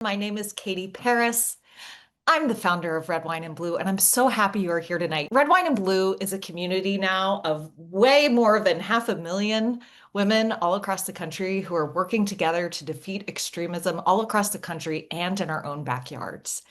My name is Katie Paris. I'm the founder of Red Wine and Blue, and I'm so happy you are here tonight. Red Wine and Blue is a community now of way more than 500,000 women all across the country who are working together to defeat extremism all across the country and in our own backyards.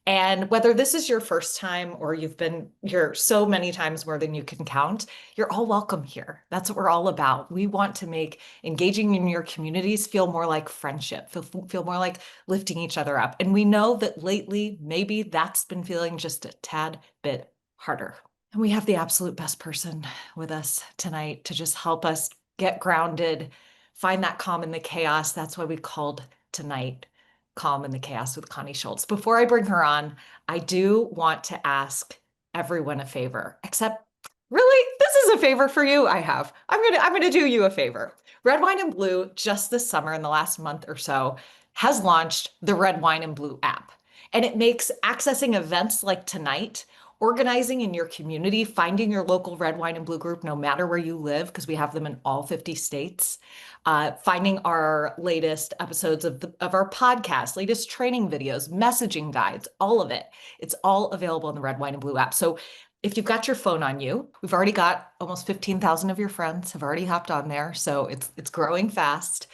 And whether this is your first time or you've been here so many times more than you can count, you're all welcome here. That's what we're all about. We want to make engaging in your communities feel more like friendship, feel more like lifting each other up. And we know that lately, maybe that's been feeling just a tad bit harder. And we have the absolute best person with us tonight to just help us get grounded, find that calm in the chaos. That's why we called tonight Calm in the Chaos with Connie Schultz. Before I bring her on, I do want to ask everyone a favor, except really, this is a favor for you I have. I'm gonna do you a favor. Red Wine and Blue, just this summer, in the last month or so, has launched the Red Wine and Blue app. And it makes accessing events like tonight, organizing in your community, finding your local Red Wine and Blue group, no matter where you live, because we have them in all 50 states, finding our latest episodes of our podcast, latest training videos, messaging guides, all of it. It's all available in the Red Wine and Blue app. So if you've got your phone on you, we've already got almost 15,000 of your friends have already hopped on there. So it's growing fast.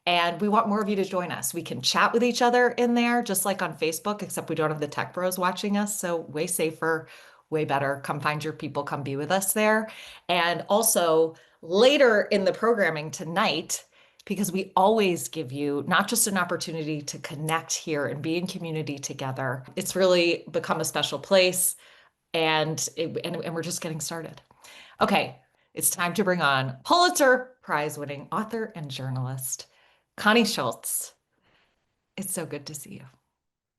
And we want more of you to join us. We can chat with each other in there, just like on Facebook, except we don't have the tech bros watching us. So way safer, way better. Come find your people, come be with us there. And also later in the programming tonight, because we always give you not just an opportunity to connect here and be in community together. It's really become a special place, and we're just getting started. Okay, it's time to bring on Pulitzer Prize winning author and journalist, Connie Schultz. It's so good to see you.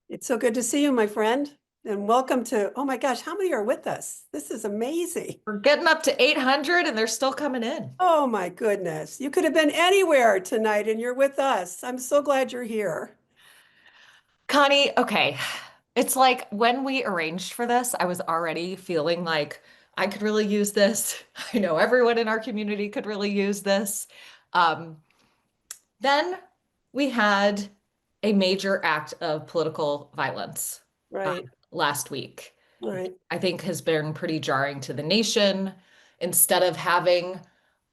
It's so good to see you, my friend. And welcome to, oh my gosh, how many are with us? This is amazing. We're getting up to 800 and they're still coming in. Oh my goodness. You could have been anywhere tonight and you're with us. I'm so glad you're here. Connie, okay. It's like when we arranged for this, I was already feeling like I could really use this. I know everyone in our community could really use this. Um, then we had a major act of political violence Right, last week. right. I think has been pretty jarring to the nation. Instead of having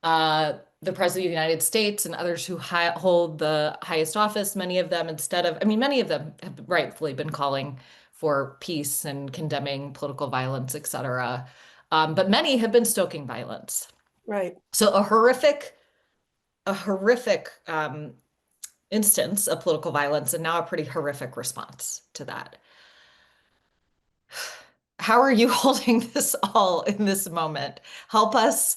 the President of the United States and others who hold the highest office, many of them, many of them have rightfully been calling for peace and condemning political violence, et cetera. But many have been stoking violence. Right. So a horrific instance of political violence, and now a pretty horrific response to that. How are you holding this all in this moment? Help us.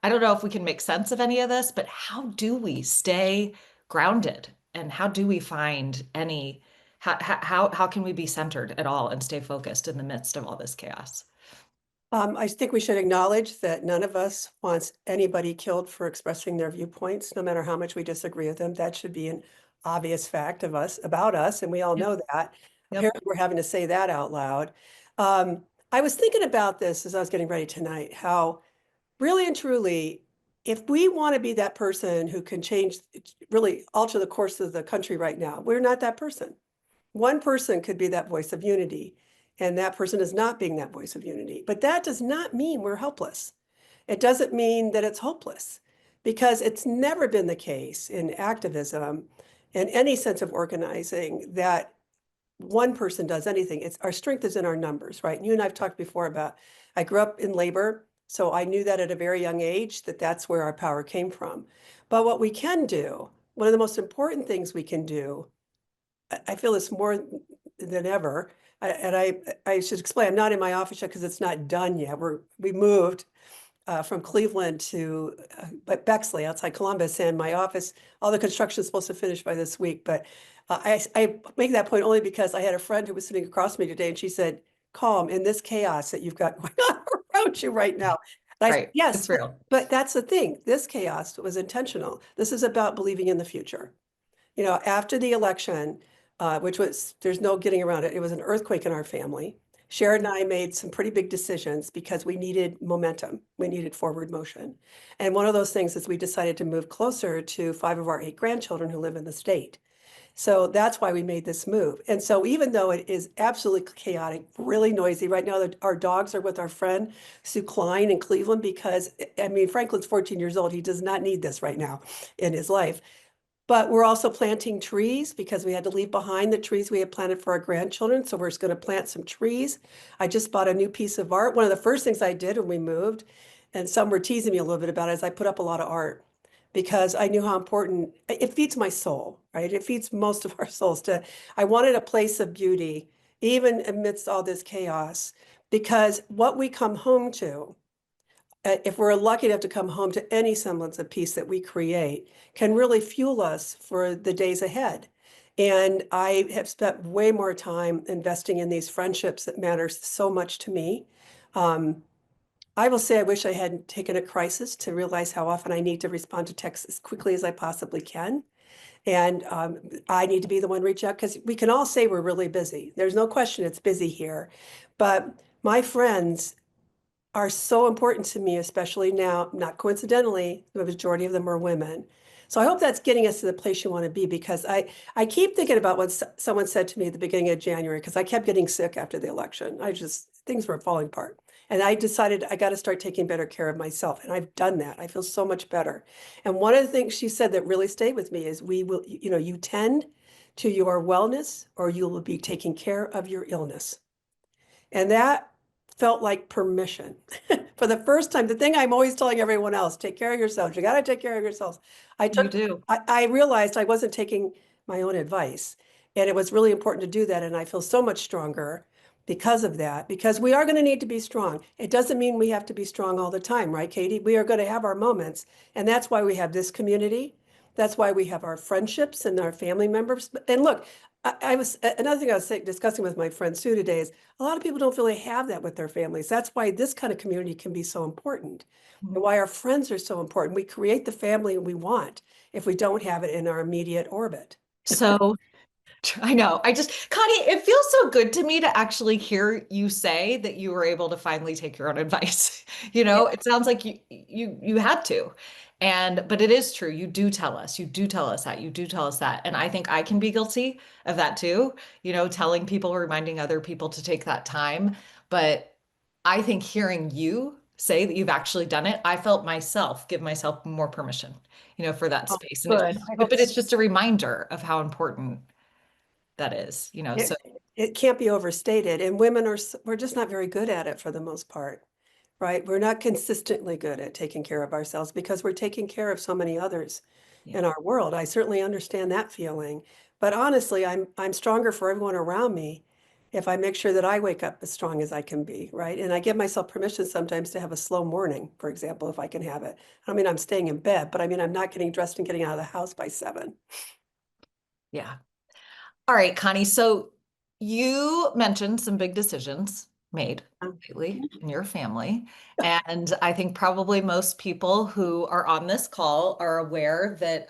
I don't know if we can make sense of any of this, but how do we stay grounded? And how do we find how can we be centered at all and stay focused in the midst of all this chaos? I think we should acknowledge that none of us wants anybody killed for expressing their viewpoints, no matter how much we disagree with them. That should be an obvious fact about us, and we all know that. Yep. Apparently, we're having to say that out loud. I was thinking about this as I was getting ready tonight, how really and truly, if we want to be that person who can change, really alter the course of the country right now, we're not that person. One person could be that voice of unity, and that person is not being that voice of unity. But that does not mean we're helpless. It doesn't mean that it's hopeless, because it's never been the case in activism, in any sense of organizing, that one person does anything. It's our strength is in our numbers, right? And you and I've talked before about, I grew up in labor, so I knew that at a very young age that that's where our power came from. But what we can do, one of the most important things we can do, I feel this more than ever, and I should explain, I'm not in my office yet because it's not done yet. We moved from Cleveland to Bexley outside Columbus, and my office, all the construction is supposed to finish by this week. But I make that point only because I had a friend who was sitting across me today, and she said, "Calm in this chaos that you've got going on around you right now." And I said, Right. yes, It's real. but that's the thing. This chaos was intentional. This is about believing in the future. You know, after the election, which was, there's no getting around it. It was an earthquake in our family. Sherrod and I made some pretty big decisions because we needed momentum. We needed forward motion. And one of those things is we decided to move closer to 5 of our 8 grandchildren who live in the state. So that's why we made this move. And so even though it is absolutely chaotic, really noisy, right now our dogs are with our friend Sue Klein in Cleveland because, I mean, Franklin's 14 years old. He does not need this right now in his life. But we're also planting trees because we had to leave behind the trees we had planted for our grandchildren. So we're just going to plant some trees. I just bought a new piece of art. One of the first things I did when we moved, and some were teasing me a little bit about it, is I put up a lot of art because I knew how important it feeds my soul, right? It feeds most of our souls to, I wanted a place of beauty, even amidst all this chaos, because what we come home to, if we're lucky enough to come home to any semblance of peace that we create, can really fuel us for the days ahead. And I have spent way more time investing in these friendships that matters so much to me. Um, I will say I wish I hadn't taken a crisis to realize how often I need to respond to texts as quickly as I possibly can. And I need to be the one to reach out because we can all say we're really busy. There's no question it's busy here. But my friends are so important to me, especially now, not coincidentally, the majority of them are women. So I hope that's getting us to the place you want to be because I keep thinking about what someone said to me at the beginning of January because I kept getting sick after the election. Things were falling apart. And I decided I got to start taking better care of myself. And I've done that. I feel so much better. And one of the things she said that really stayed with me is you tend to your wellness or you will be taking care of your illness. And that felt like permission for the first time. The thing I'm always telling everyone else, take care of yourselves. You got to take care of yourselves. You do. I realized I wasn't taking my own advice. And it was really important to do that. And I feel so much stronger because of that, because we are going to need to be strong. It doesn't mean we have to be strong all the time, right, Katie? We are going to have our moments. And that's why we have this community. That's why we have our friendships and our family members. And look, I was another thing I was discussing with my friend Sue today is a lot of people don't really have that with their families. That's why this kind of community can be so important and why our friends are so important. We create the family we want if we don't have it in our immediate orbit. So I know. Connie, it feels so good to me to actually hear you say that you were able to finally take your own advice. Yeah. It sounds like you had to. But it is true. You do tell us that. You do tell us that. And I think I can be guilty of that too. Telling people, reminding other people to take that time. But I think hearing you say that you've actually done it, I felt myself give myself more permission, for that Oh, space. And good. I hope but it's just a reminder of how important that is, so it can't be overstated. And women we're just not very good at it for the most part, right? We're not consistently good at taking care of ourselves because we're taking care of so many others yeah. in our world. I certainly understand that feeling. But honestly, I'm stronger for everyone around me if I make sure that I wake up as strong as I can be, right? And I give myself permission sometimes to have a slow morning, for example, if I can have it. I mean, I'm staying in bed, but I mean, I'm not getting dressed and getting out of the house by 7. Yeah. All right, Connie. So you mentioned some big decisions made lately in your family. And I think probably most people who are on this call are aware that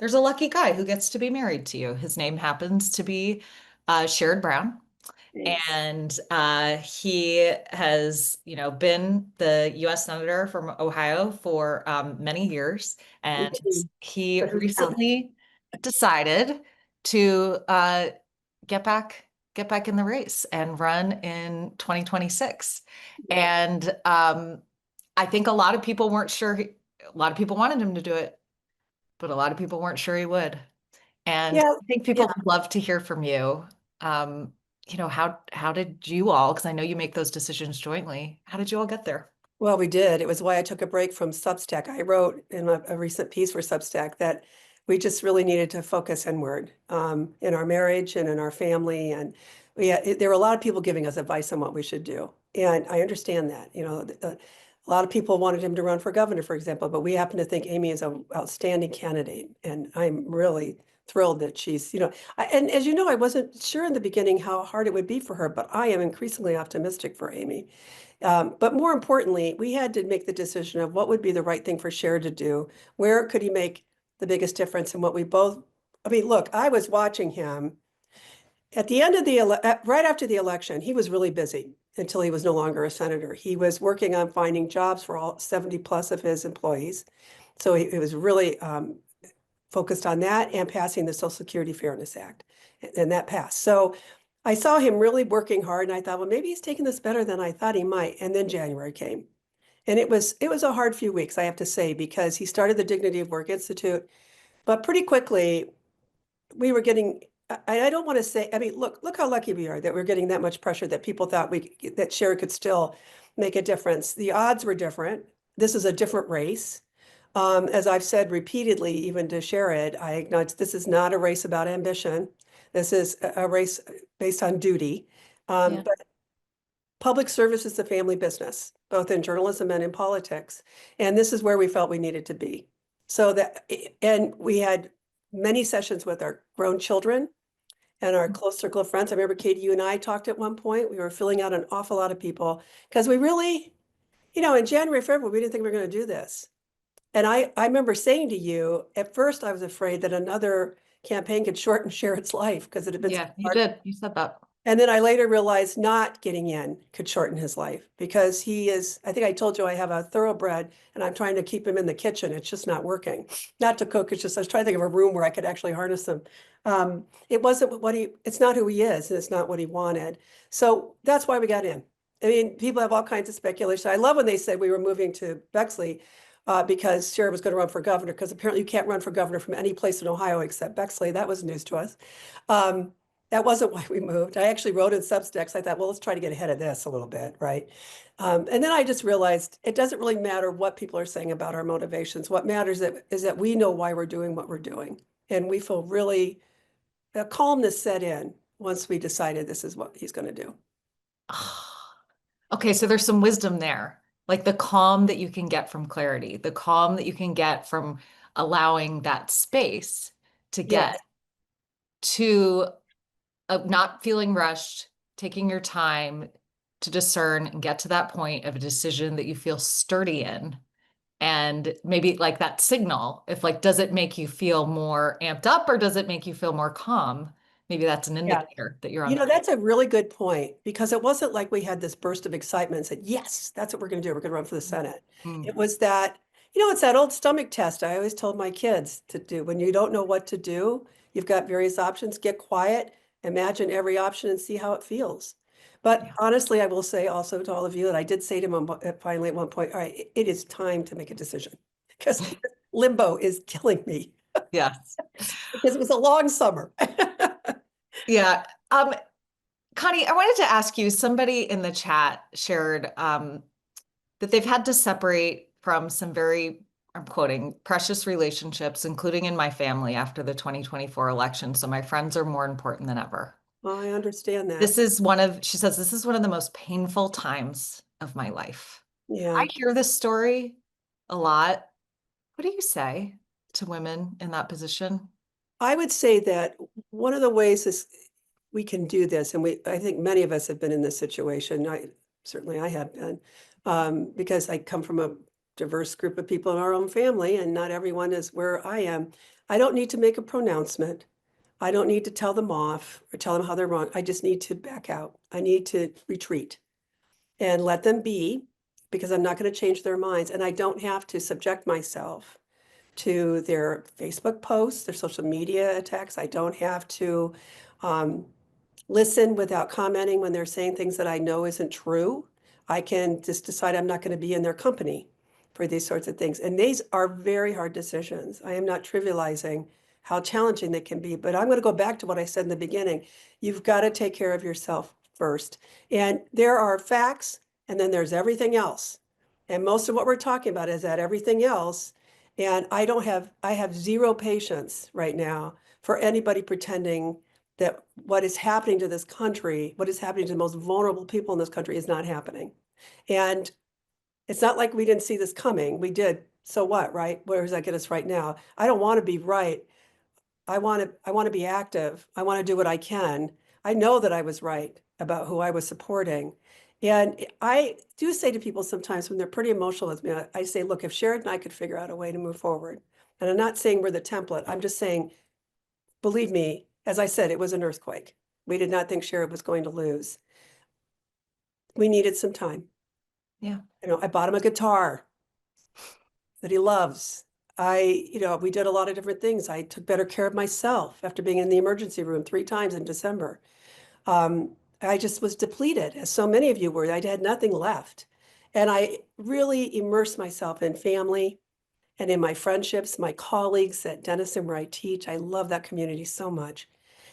there's a lucky guy who gets to be married to you. His name happens to be Sherrod Brown. Thanks. And he has, been the U.S. Senator from Ohio for many years. And 18. he But who's counting? recently decided to get back in the race and run in 2026. And I think a lot of people weren't sure. A lot of people wanted him to do it, but a lot of people weren't sure he would. And Yeah, I think yeah. people would love to hear from you. Um, how did you all, because I know you make those decisions jointly, how did you all get there? Well, we did. It was why I took a break from Substack. I wrote in a recent piece for Substack that we just really needed to focus inward in our marriage and in our family. And there were a lot of people giving us advice on what we should do. And I understand that. A lot of people wanted him to run for governor, for example, but we happen to think Amy is an outstanding candidate. And I'm really thrilled that and as you know, I wasn't sure in the beginning how hard it would be for her, but I am increasingly optimistic for Amy. But more importantly, we had to make the decision of what would be the right thing for Cher to do. Where could he make the biggest difference? And what we both, I mean, look, I was watching him at the end of right after the election, he was really busy until he was no longer a senator. He was working on finding jobs for all 70 plus of his employees. So he was really focused on that and passing the Social Security Fairness Act. And that passed. So I saw him really working hard, and I thought, well, maybe he's taking this better than I thought he might. And then January came. And it was a hard few weeks, I have to say, because he started the Dignity of Work Institute, but pretty quickly we were getting, I don't want to say, I mean, look how lucky we are that we're getting that much pressure that people thought that Sherrod could still make a difference. The odds were different. This is a different race. As I've said repeatedly, even to Sherrod, I acknowledge this is not a race about ambition. This is a race based on duty. Yeah. But public service is a family business, both in journalism and in politics. And this is where we felt we needed to be. And we had many sessions with our grown children and our close circle of friends. I remember, Katie, you and I talked at one point. We were filling out an awful lot of people because we really, in January, February, we didn't think we were going to do this. And I remember saying to you, at first, I was afraid that another campaign could shorten Sherrod's life because it had been so Yeah, you hard. did. You said that. And then I later realized not getting in could shorten his life because he is, I think I told you I have a thoroughbred and I'm trying to keep him in the kitchen. It's just not working. Not to cook, it's just, I was trying to think of a room where I could actually harness him. It wasn't it's not who he is, and it's not what he wanted. So that's why we got in. I mean, people have all kinds of speculation. I love when they said we were moving to Bexley because Sherrod was going to run for governor, because apparently you can't run for governor from any place in Ohio except Bexley. That was news to us. That wasn't why we moved. I actually wrote in Substacks. I thought, well, let's try to get ahead of this a little bit, right? And then I just realized it doesn't really matter what people are saying about our motivations. What matters is that we know why we're doing what we're doing. And we feel really, a calmness set in once we decided this is what he's going to do. Okay, so there's some wisdom there, like the calm that you can get from clarity, the calm that you can get from allowing that space to Yes. get to not feeling rushed, taking your time to discern and get to that point of a decision that you feel sturdy in. And maybe like that signal, if like, does it make you feel more amped up or does it make you feel more calm? Maybe that's an Yeah. indicator that you're on the right. That's a really good point, because it wasn't like we had this burst of excitement and said, yes, that's what we're going to do. We're going to run for the Senate. Mm. It was that, it's that old stomach test I always told my kids to do. When you don't know what to do, you've got various options, get quiet, imagine every option and see how it feels. But Yeah. honestly, I will say also to all of you that I did say to him finally at one point, all right, it is time to make a decision, because limbo is killing me, Yes. because it was a long summer. Yeah. Connie, I wanted to ask you, somebody in the chat shared that they've had to separate from some very, I'm quoting, precious relationships, including in my family after the 2024 election. So my friends are more important than ever. I understand that. She says, this is one of the most painful times of my life. Yeah. I hear this story a lot. What do you say to women in that position? I would say that one of the ways we can do this, and I think many of us have been in this situation. Certainly I have been, because I come from a diverse group of people in our own family, and not everyone is where I am. I don't need to make a pronouncement. I don't need to tell them off or tell them how they're wrong. I just need to back out. I need to retreat and let them be, because I'm not going to change their minds, and I don't have to subject myself to their Facebook posts, their social media attacks. I don't have to listen without commenting when they're saying things that I know isn't true. I can just decide I'm not going to be in their company for these sorts of things. And these are very hard decisions. I am not trivializing how challenging they can be, but I'm going to go back to what I said in the beginning. You've got to take care of yourself first. And there are facts, and then there's everything else. And most of what we're talking about is that everything else. And I have zero patience right now for anybody pretending that what is happening to this country, what is happening to the most vulnerable people in this country, is not happening. And it's not like we didn't see this coming. We did. So what, right? Where does that get us right now? I don't want to be right. I want to be active. I want to do what I can. I know that I was right about who I was supporting. And I do say to people sometimes when they're pretty emotional with me, I say, look, if Sherrod and I could figure out a way to move forward, and I'm not saying we're the template, I'm just saying, believe me, as I said, it was an earthquake. We did not think Sherrod was going to lose. We needed some time. Yeah. I bought him a guitar that he loves. We did a lot of different things. I took better care of myself after being in the emergency room 3 times in December. I just was depleted, as so many of you were. I had nothing left. And I really immersed myself in family and in my friendships, my colleagues at Denison, where I teach. I love that community so much.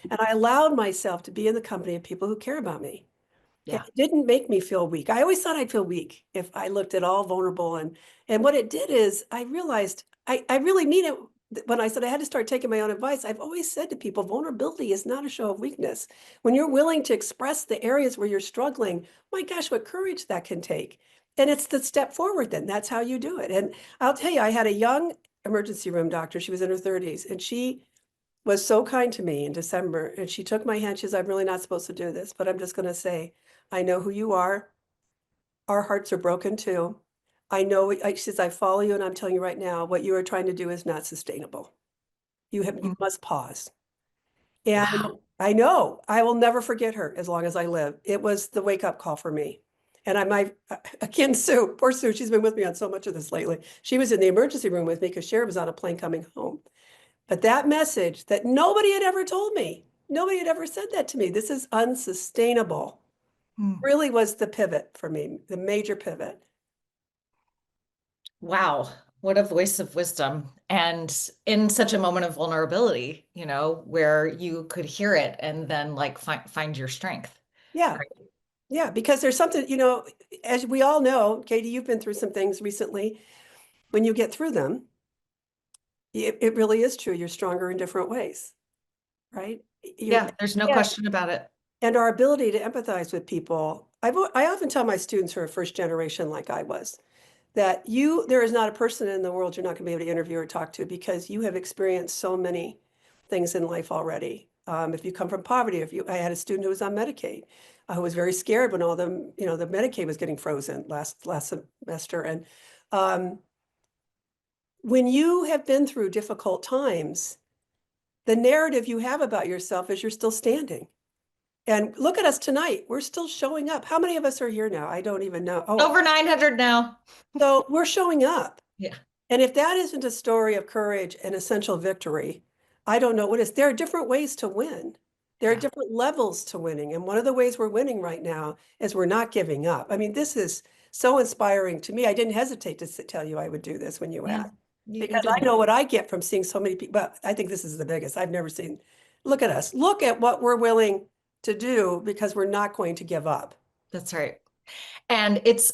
And I allowed myself to be in the company of people who care about me. It Yeah. didn't make me feel weak. I always thought I'd feel weak if I looked at all vulnerable. And what it did is I realized I really mean it when I said I had to start taking my own advice. I've always said to people, vulnerability is not a show of weakness. When you're willing to express the areas where you're struggling, my gosh, what courage that can take. And it's the step forward then. That's how you do it. And I'll tell you, I had a young emergency room doctor. She was in her 30s, and she was so kind to me in December. And she took my hand. She says, I'm really not supposed to do this, but I'm just going to say, I know who you are. Our hearts are broken too. I know, she says, I follow you and I'm telling you right now, what you are trying to do is not sustainable. You Mm. must pause. And Wow. I know I will never forget her as long as I live. It was the wake up call for me. And again, Sue, poor Sue, she's been with me on so much of this lately. She was in the emergency room with me because Sherrod was on a plane coming home. But that message that nobody had ever told me, nobody had ever said that to me. This is unsustainable. Mm. Really was the pivot for me, the major pivot. Wow. What a voice of wisdom. And in such a moment of vulnerability, where you could hear it and then like find your strength. Yeah. Right. Yeah. Because there's something, as we all know, Katie, you've been through some things recently. When you get through them, it really is true. You're stronger in different ways, right? You're, Yeah, there's no yeah. question about it. And our ability to empathize with people. I often tell my students who are first generation, like I was, that there is not a person in the world you're not going to be able to interview or talk to because you have experienced so many things in life already. If you come from poverty, I had a student who was on Medicaid, who was very scared when the Medicaid was getting frozen last semester. And um, when you have been through difficult times, the narrative you have about yourself is you're still standing. And look at us tonight. We're still showing up. How many of us are here now? I don't even know. Oh, Over 900 now. so we're showing up. Yeah. And if that isn't a story of courage and essential victory, I don't know what is. There are different ways to win. There are Yeah. different levels to winning. And one of the ways we're winning right now is we're not giving up. I mean, this is so inspiring to me. I didn't hesitate to tell you I would do this when you Yeah. asked, You because I didn't. know what I get from seeing so many people. But I think this is the biggest. I've never seen. Look at us. Look at what we're willing to do because we're not going to give up. That's right. And it's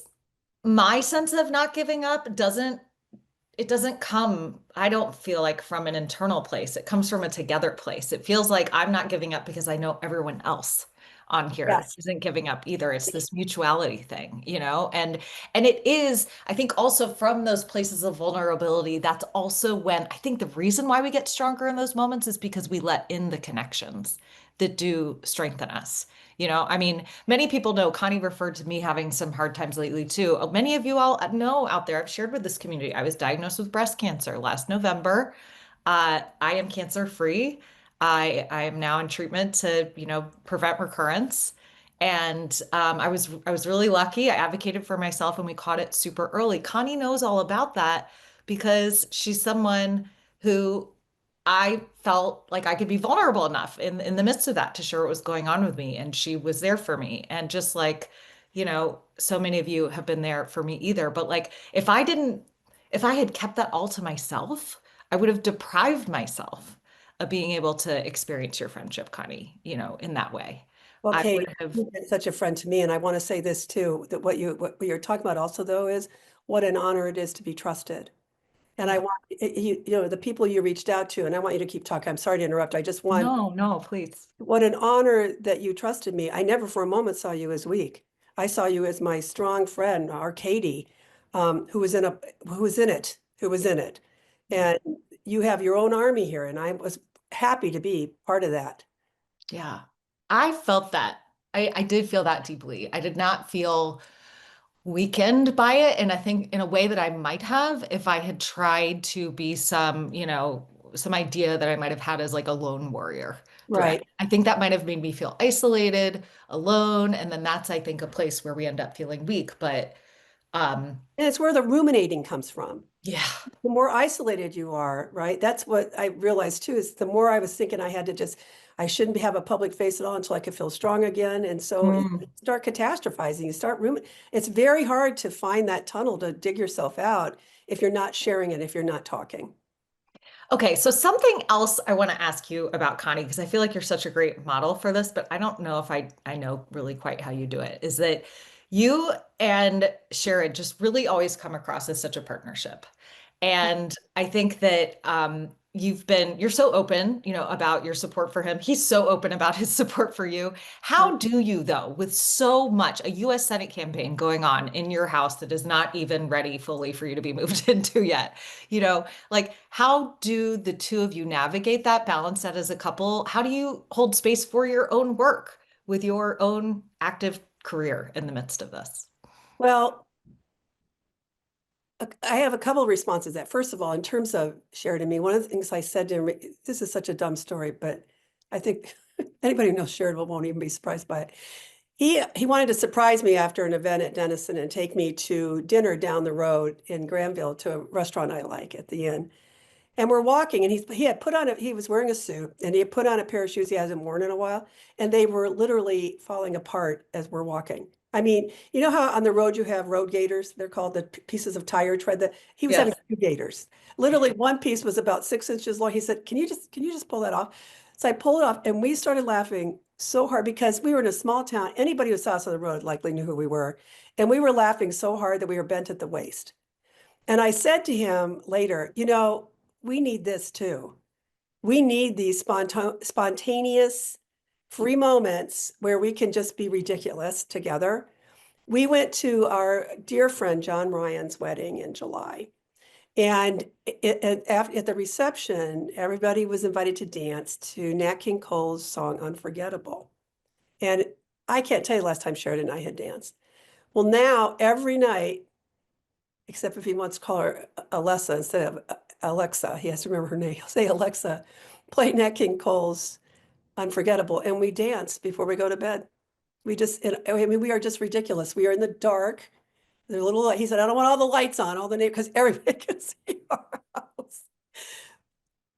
my sense of not giving up doesn't come, I don't feel like from an internal place. It comes from a together place. It feels like I'm not giving up because I know everyone else on here Yes. isn't giving up either. It's this mutuality thing, and it is, I think also from those places of vulnerability, that's also when I think the reason why we get stronger in those moments is because we let in the connections that do strengthen us. I mean, many people know Connie referred to me having some hard times lately too. Many of you all know out there, I've shared with this community. I was diagnosed with breast cancer last November. I am cancer free. I am now in treatment to, prevent recurrence. And I was really lucky. I advocated for myself and we caught it super early. Connie knows all about that because she's someone who I felt like I could be vulnerable enough in the midst of that to share what was going on with me. And she was there for me. And just like, so many of you have been there for me either. But like, if I had kept that all to myself, I would have deprived myself of being able to experience your friendship, Connie, in that way. Well, I would Katie, have, you've been such a friend to me, and I want to say this too, that what you're talking about also though is what an honor it is to be trusted. And I yeah. want the people you reached out to, and I want you to keep talking. I'm sorry to interrupt. I just want No, no, please. what an honor that you trusted me. I never for a moment saw you as weak. I saw you as my strong friend, our Katie, who was in it. Yeah. And you have your own army here, and I was happy to be part of that. Yeah. I felt that. I did feel that deeply. I did not feel weakened by it. And I think in a way that I might have if I had tried to be some idea that I might have had as like a lone warrior threat. Right. I think that might have made me feel isolated, alone. And then that's, I think, a place where we end up feeling weak. But um, And it's where the ruminating comes from. Yeah. The more isolated you are, right? That's what I realized too, is the more I was thinking I had to just, I shouldn't have a public face at all until I could feel strong again. And so you Mm. start catastrophizing, you start room. It's very hard to find that tunnel to dig yourself out if you're not sharing it, if you're not talking. Okay, so something else I want to ask you about Connie, because I feel like you're such a great model for this, but I don't know if I know really quite how you do it, is that you and Sherrod just really always come across as such a partnership. And I think that you're so open, about your support for him. He's so open about his support for you. How do you, though, with so much, a US Senate campaign going on in your house that is not even ready fully for you to be moved into yet, like, how do the two of you navigate that, balance that as a couple? How do you hold space for your own work with your own active career in the midst of this? Well, I have a couple of responses to that. First of all, in terms of Sheridan, me, one of the things I said to him, this is such a dumb story, but I think anybody who knows Sheridan won't even be surprised by it. He wanted to surprise me after an event at Denison and take me to dinner down the road in Granville to a restaurant I like at the inn. And we're walking, and he was wearing a suit, and he had put on a pair of shoes he hasn't worn in a while, and they were literally falling apart as we're walking. I mean, you know how on the road you have road gaiters? They're called the pieces of tire tread. That he was having Yes. two gaiters. Literally, one piece was about 6 inches long. He said, "Can you just pull that off?" So I pulled it off, and we started laughing so hard because we were in a small town. Anybody who saw us on the road likely knew who we were, and we were laughing so hard that we were bent at the waist. And I said to him later, we need this too. We need these spontaneous, free moments where we can just be ridiculous together. We went to our dear friend John Ryan's wedding in July. And at the reception, everybody was invited to dance to Nat King Cole's song Unforgettable. And I can't tell you the last time Sheridan and I had danced. Well, now every night, except if he wants to call her Alessa instead of Alexa. He has to remember her name. He'll say, Alexa, play Nat King Cole's Unforgettable. And we dance before we go to bed. I mean, we are just ridiculous. We are in the dark. They're little, he said, I don't want all the lights on, all the neighbors, because everybody can see our house.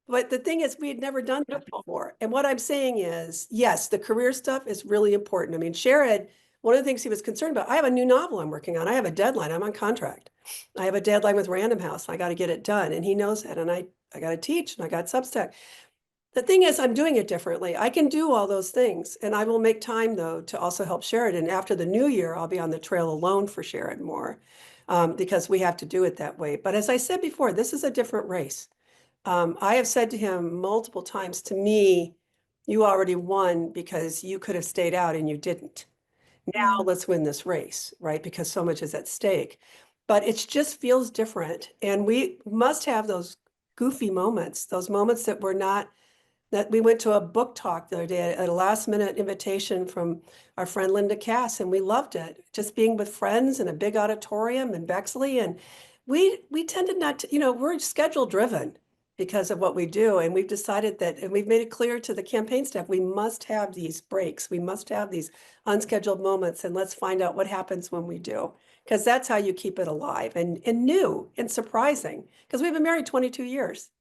But the thing is, we had never done that before. And what I'm saying is, yes, the career stuff is really important. I mean, Sherrod, one of the things he was concerned about, I have a new novel I'm working on. I have a deadline. I'm on contract. I have a deadline with Random House. I got to get it done. And he knows that. And I got to teach and I got Substack. The thing is, I'm doing it differently. I can do all those things. And I will make time, though, to also help Sherrod. And after the new year, I'll be on the trail alone for Sherrod more because we have to do it that way. But as I said before, this is a different race. I have said to him multiple times, to me, you already won because you could have stayed out and you didn't. Now Yeah. let's win this race, right? Because so much is at stake. But it just feels different. And we must have those goofy moments, those moments that we went to a book talk the other day at a last minute invitation from our friend Linda Cass, and we loved it. Just being with friends in a big auditorium in Bexley. And we tended not to, we're schedule driven because of what we do. And we've decided that, and we've made it clear to the campaign staff, we must have these breaks. We must have these unscheduled moments. And let's find out what happens when we do. Because that's how you keep it alive and new and surprising. Because we've been married 22 years.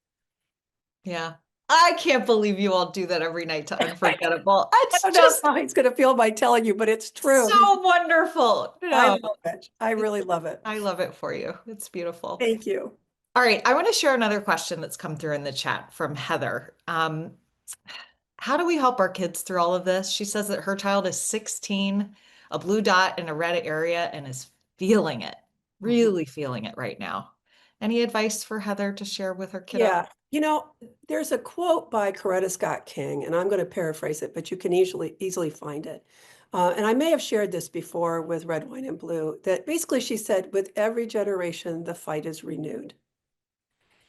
Yeah. I can't believe you all do that every night to Unforgettable. I It's don't know just how he's going to feel by telling you, but it's true. so wonderful. I No, love it. I really love it. I love it for you. It's beautiful. Thank you. All right, I want to share another question that's come through in the chat from Heather. How do we help our kids through all of this? She says that her child is 16, a blue dot in a red area, and is feeling it, Mhm. really feeling it right now. Any advice for Heather to share with her kiddo? Yeah. There's a quote by Coretta Scott King, and I'm going to paraphrase it, but you can easily find it. And I may have shared this before with Red, Wine, and Blue, that basically she said, with every generation, the fight is renewed.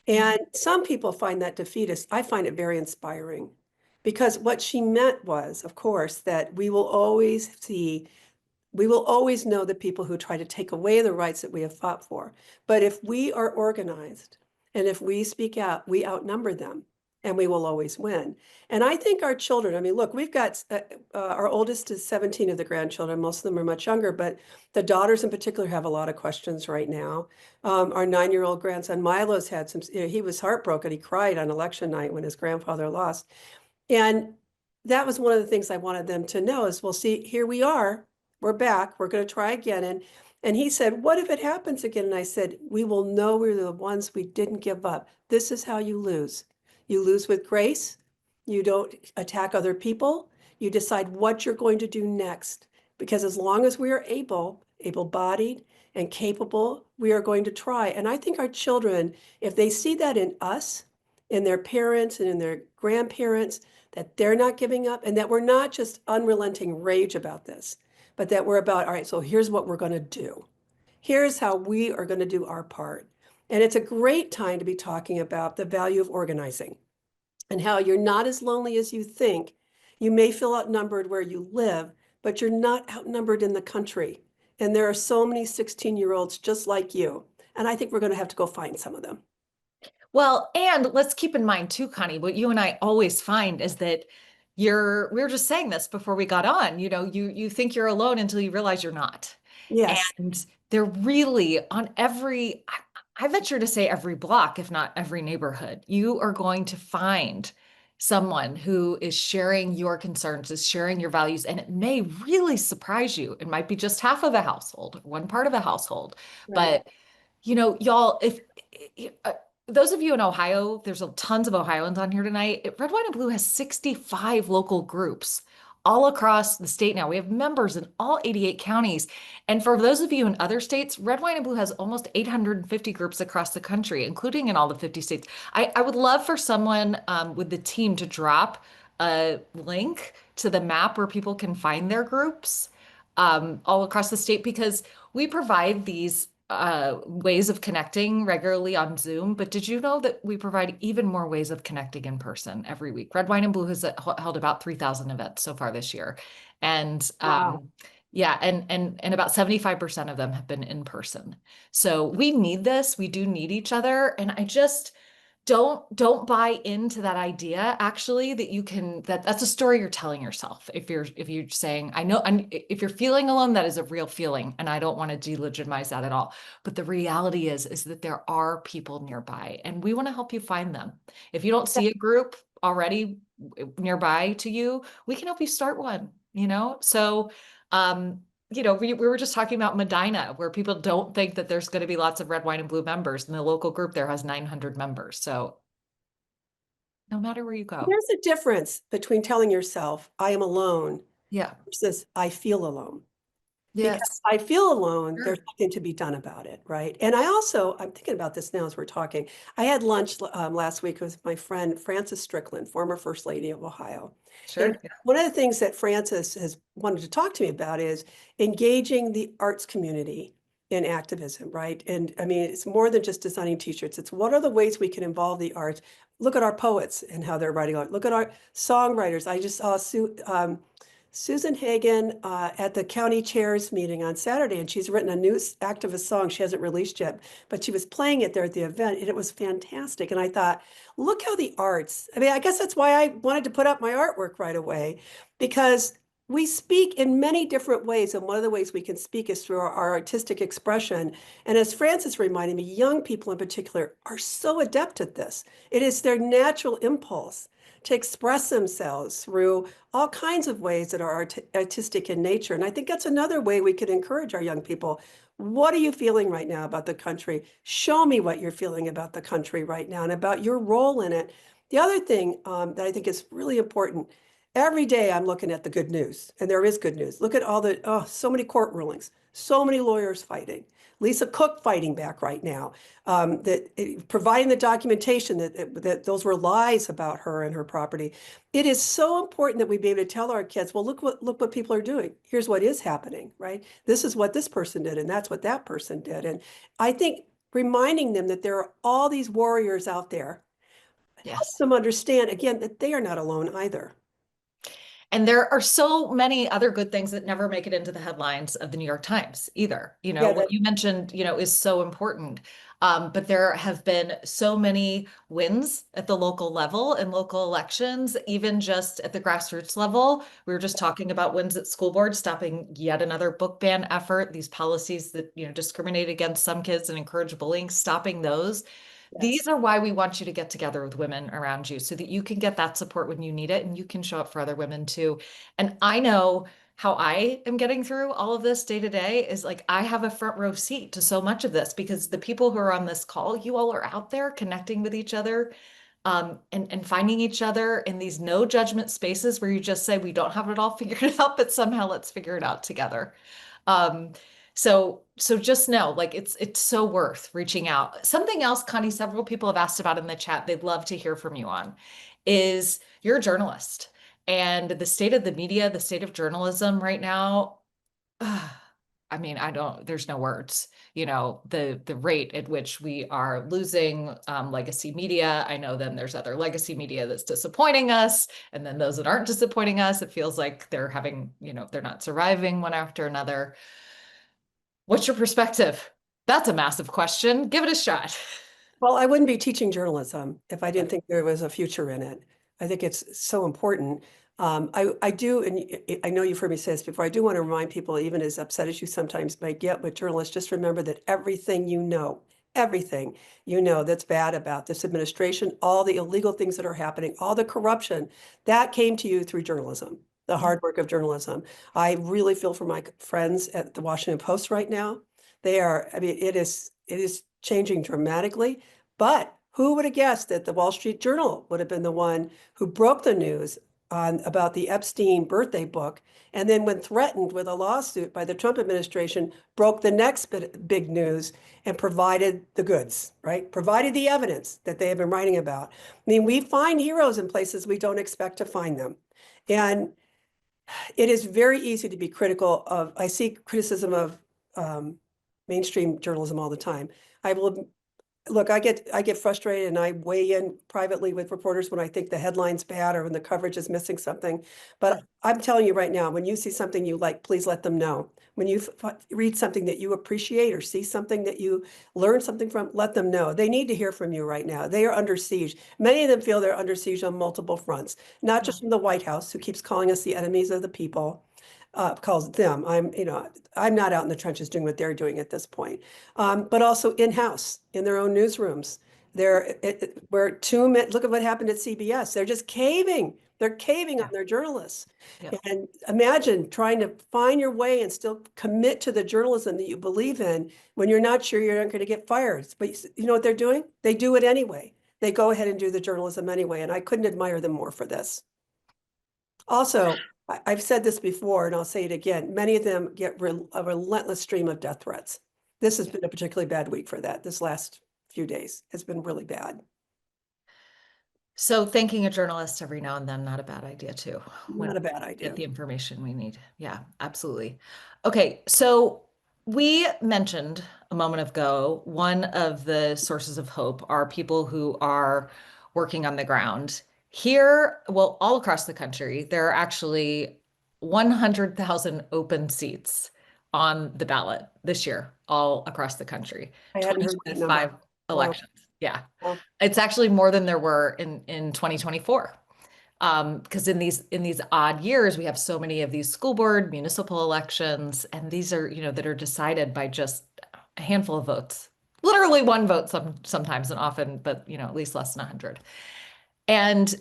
And some people find that defeatist. I find it very inspiring because what she meant was, of course, that we will always know the people who try to take away the rights that we have fought for. But if we are organized and if we speak out, we outnumber them. and we will always win. And I think our children, I mean, look, we've got our oldest is 17 of the grandchildren. Most of them are much younger, but the daughters in particular have a lot of questions right now. Our 9-year-old grandson Milo's had some, he was heartbroken. He cried on election night when his grandfather lost. And that was one of the things I wanted them to know is, well, see, here we are. We're back. We're going to try again. And he said, what if it happens again? And I said, we will know we're the ones we didn't give up. This is how you lose. You lose with grace. You don't attack other people. You decide what you're going to do next. Because as long as we are able-bodied and capable, we are going to try. And I think our children, if they see that in us, in their parents and in their grandparents, that they're not giving up and that we're not just unrelenting rage about this, but that we're about, all right, so here's what we're going to do. Here's how we are going to do our part. And it's a great time to be talking about the value of organizing and how you're not as lonely as you think. You may feel outnumbered where you live, but you're not outnumbered in the country. And there are so many 16-year-olds just like you. And I think we're going to have to go find some of them. Well, and let's keep in mind too, Connie, what you and I always find is that we were just saying this before we got on, you think you're alone until you realize you're not. Yes. And they're really on I venture to say every block, if not every neighborhood, you are going to find someone who is sharing your concerns, is sharing your values, and it may really surprise you. It might be just half of a household, one part of a household, Right. but y'all, if those of you in Ohio, there's tons of Ohioans on here tonight. Red, White, and Blue has 65 local groups all across the state now. We have members in all 88 counties. And for those of you in other states, Red, White, and Blue has almost 850 groups across the country, including in all the 50 states. I would love for someone with the team to drop a link to the map where people can find their groups all across the state because we provide these ways of connecting regularly on Zoom, but did you know that we provide even more ways of connecting in person every week? Red, Wine, and Blue has held about 3,000 events so far this year. And Wow. yeah, and about 75% of them have been in person. So we need this. We do need each other. And I just don't buy into that idea actually that you can that's a story you're telling yourself if you're saying I know if you're feeling alone, that is a real feeling and I don't want to delegitimize that at all, but the reality is that there are people nearby and we want to help you find them. If you don't see a group already nearby to you, we can help you start one. So we were just talking about Medina, where people don't think that there's going to be lots of Red, White, and Blue members, and the local group there has 900 members. So no matter where you go. There's a difference between telling yourself, I am alone, Yeah. versus I feel alone. Because Yes. I feel alone, there's Sure. nothing to be done about it, right? And I'm thinking about this now as we're talking. I had lunch last week with my friend Frances Strickland, former First Lady of Ohio. And Sure. one of the things that Frances has wanted to talk to me about is engaging the arts community in activism, right? And I mean, it's more than just designing t-shirts. It's what are the ways we can involve the arts? Look at our poets and how they're writing art. Look at our songwriters. I just saw Susan Hagen at the county chairs meeting on Saturday, and she's written a new activist song she hasn't released yet, but she was playing it there at the event, and it was fantastic. And I thought, look how the arts, I mean, I guess that's why I wanted to put up my artwork right away, because we speak in many different ways, and one of the ways we can speak is through our artistic expression. And as Frances reminded me, young people in particular are so adept at this. It is their natural impulse to express themselves through all kinds of ways that are artistic in nature. And I think that's another way we could encourage our young people. What are you feeling right now about the country? Show me what you're feeling about the country right now and about your role in it. The other thing that I think is really important, every day I'm looking at the good news, and there is good news. Look at so many court rulings, so many lawyers fighting. Lisa Cook fighting back right now, providing the documentation that those were lies about her and her property. It is so important that we be able to tell our kids, well, look what people are doing. Here's what is happening, right? This is what this person did, and that's what that person did. And I think reminding them that there are all these warriors out there helps Yes. them understand, again, that they are not alone either. And there are so many other good things that never make it into the headlines of the New York Times either. Yeah, What you mentioned, is so important. But there have been so many wins at the local level in local elections, even just at the grassroots level. We were just talking about wins at school board, stopping yet another book ban effort, these policies that, discriminate against some kids and encourage bullying, stopping those. Yes. These are why we want you to get together with women around you so that you can get that support when you need it and you can show up for other women too. And I know how I am getting through all of this day to day is like I have a front row seat to so much of this because the people who are on this call, you all are out there connecting with each other, and finding each other in these no judgment spaces where you just say, we don't have it all figured out, but somehow let's figure it out together. Um, so just know, like it's so worth reaching out. Something else, Connie, several people have asked about in the chat, they'd love to hear from you on, is you're a journalist and the state of the media, the state of journalism right now. I mean, there's no words, the rate at which we are losing legacy media. I know then there's other legacy media that's disappointing us. And then those that aren't disappointing us, it feels like they're having, they're not surviving one after another. What's your perspective? That's a massive question. Give it a shot. Well, I wouldn't be teaching journalism if I Yeah. didn't think there was a future in it. I think it's so important. I do, and I know you've heard me say this before, I do want to remind people, even as upset as you sometimes might get with journalists, just remember that everything you know that's bad about this administration, all the illegal things that are happening, all the corruption, that came to you through journalism, the hard work of journalism. I really feel for my friends at the Washington Post right now. They are, I mean, it is changing dramatically. But who would have guessed that the Wall Street Journal would have been the one who broke the news about the Epstein birthday book, and then when threatened with a lawsuit by the Trump administration, broke the next big news and provided the goods, right? Provided the evidence that they have been writing about. I mean, we find heroes in places we don't expect to find them. And it is very easy to be critical of, I see criticism of mainstream journalism all the time. I will Look, I get frustrated and I weigh in privately with reporters when I think the headline's bad or when the coverage is missing something. Sure. But I'm telling you right now, when you see something you like, please let them know. When you read something that you appreciate or see something that you learn something from, let them know. They need to hear from you right now. They are under siege. Many of them feel they're under siege on multiple fronts, not Yeah. just from the White House, who keeps calling us the enemies of the people, calls them. I'm not out in the trenches doing what they're doing at this point, but also in-house in their own newsrooms. We're look at what happened at CBS. They're just caving. They're caving on Yeah. their journalists. Yeah. And imagine trying to find your way and still commit to the journalism that you believe in when you're not sure you're not going to get fired. But you know what they're doing? They do it anyway. They go ahead and do the journalism anyway. And I couldn't admire them more for this. Also, I've said this before and I'll say it again. Many of them get a relentless stream of death threats. This has been a particularly bad week for that. This last few days has been really bad. So thanking a journalist every now and then, not a bad idea too, when Not a bad we get idea. the information we need. Yeah, absolutely. Okay, so we mentioned a moment ago, one of the sources of hope are people who are working on the ground. Here, well, all across the country, there are actually 100,000 open seats on the ballot this year, all across the country. I hadn't heard that number. 2025 Wow. elections. Yeah. Wow. It's actually more than there were in 2024. Because in these odd years, we have so many of these school board, municipal elections, and these are, that are decided by just a handful of votes. Literally one vote sometimes and often, but at least less than 100. And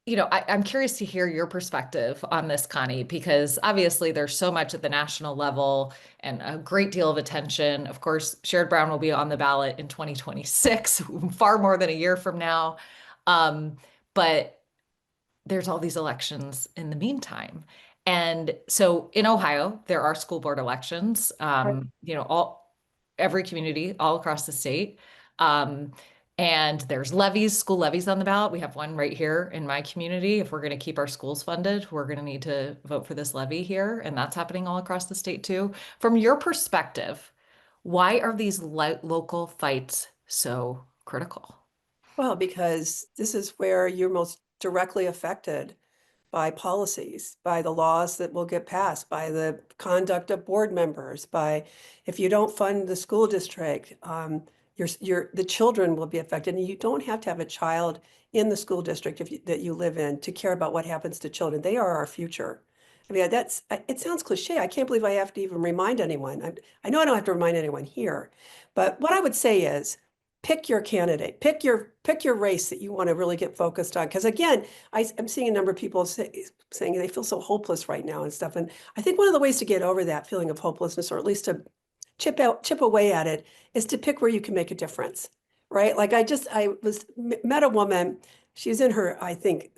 I'm curious to hear your perspective on this, Connie, because obviously there's so much at the national level and a great deal of attention. Of course, Sherrod Brown will be on the ballot in 2026, far more than a year from now. But there's all these elections in the meantime. And so in Ohio, there are school board elections, Right. every community all across the state. Um, and there's levies, school levies on the ballot. We have one right here in my community. If we're going to keep our schools funded, we're going to need to vote for this levy here. And that's happening all across the state too. From your perspective, why are these local fights so critical? Well, because this is where you're most directly affected by policies, by the laws that will get passed, by the conduct of board members, by if you don't fund the school district, the children will be affected. And you don't have to have a child in the school district that you live in to care about what happens to children. They are our future. I mean, it sounds cliche. I can't believe I have to even remind anyone. I know I don't have to remind anyone here, but what I would say is pick your candidate, pick your race that you want to really get focused on. Because again, I'm seeing a number of people saying they feel so hopeless right now and stuff. And I think one of the ways to get over that feeling of hopelessness, or at least to chip away at it, is to pick where you can make a difference, right? Like met a woman, she's in her, I think,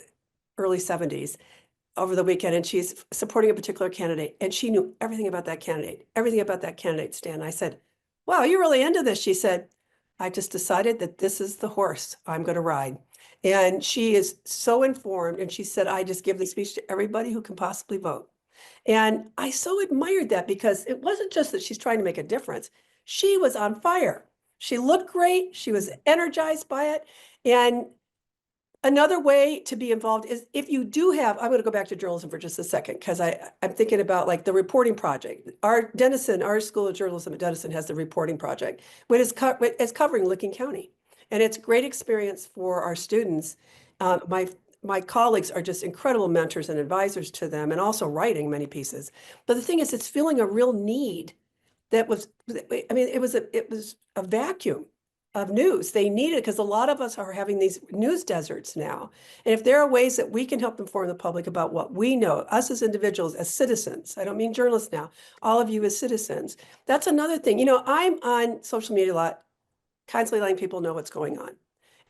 early 70s over the weekend, and she's supporting a particular candidate, and she knew everything about that candidate, Stan. I said, wow, you're really into this. She said, I just decided that this is the horse I'm going to ride. And she is so informed. And she said, I just give the speech to everybody who can possibly vote. And I so admired that because it wasn't just that she's trying to make a difference. She was on fire. She looked great. She was energized by it. And another way to be involved is if you do have, I'm going to go back to journalism for just a second, because I'm thinking about like the reporting project. Our School of Journalism at Denison has the reporting project, which is covering Licking County. And it's a great experience for our students. My colleagues are just incredible mentors and advisors to them, and also writing many pieces. But the thing is, it's filling a real need that was, I mean, it was a vacuum of news. They need it because a lot of us are having these news deserts now. And if there are ways that we can help inform the public about what we know, us as individuals, as citizens, I don't mean journalists now, all of you as citizens, that's another thing. You know, I'm on social media a lot, constantly letting people know what's going on.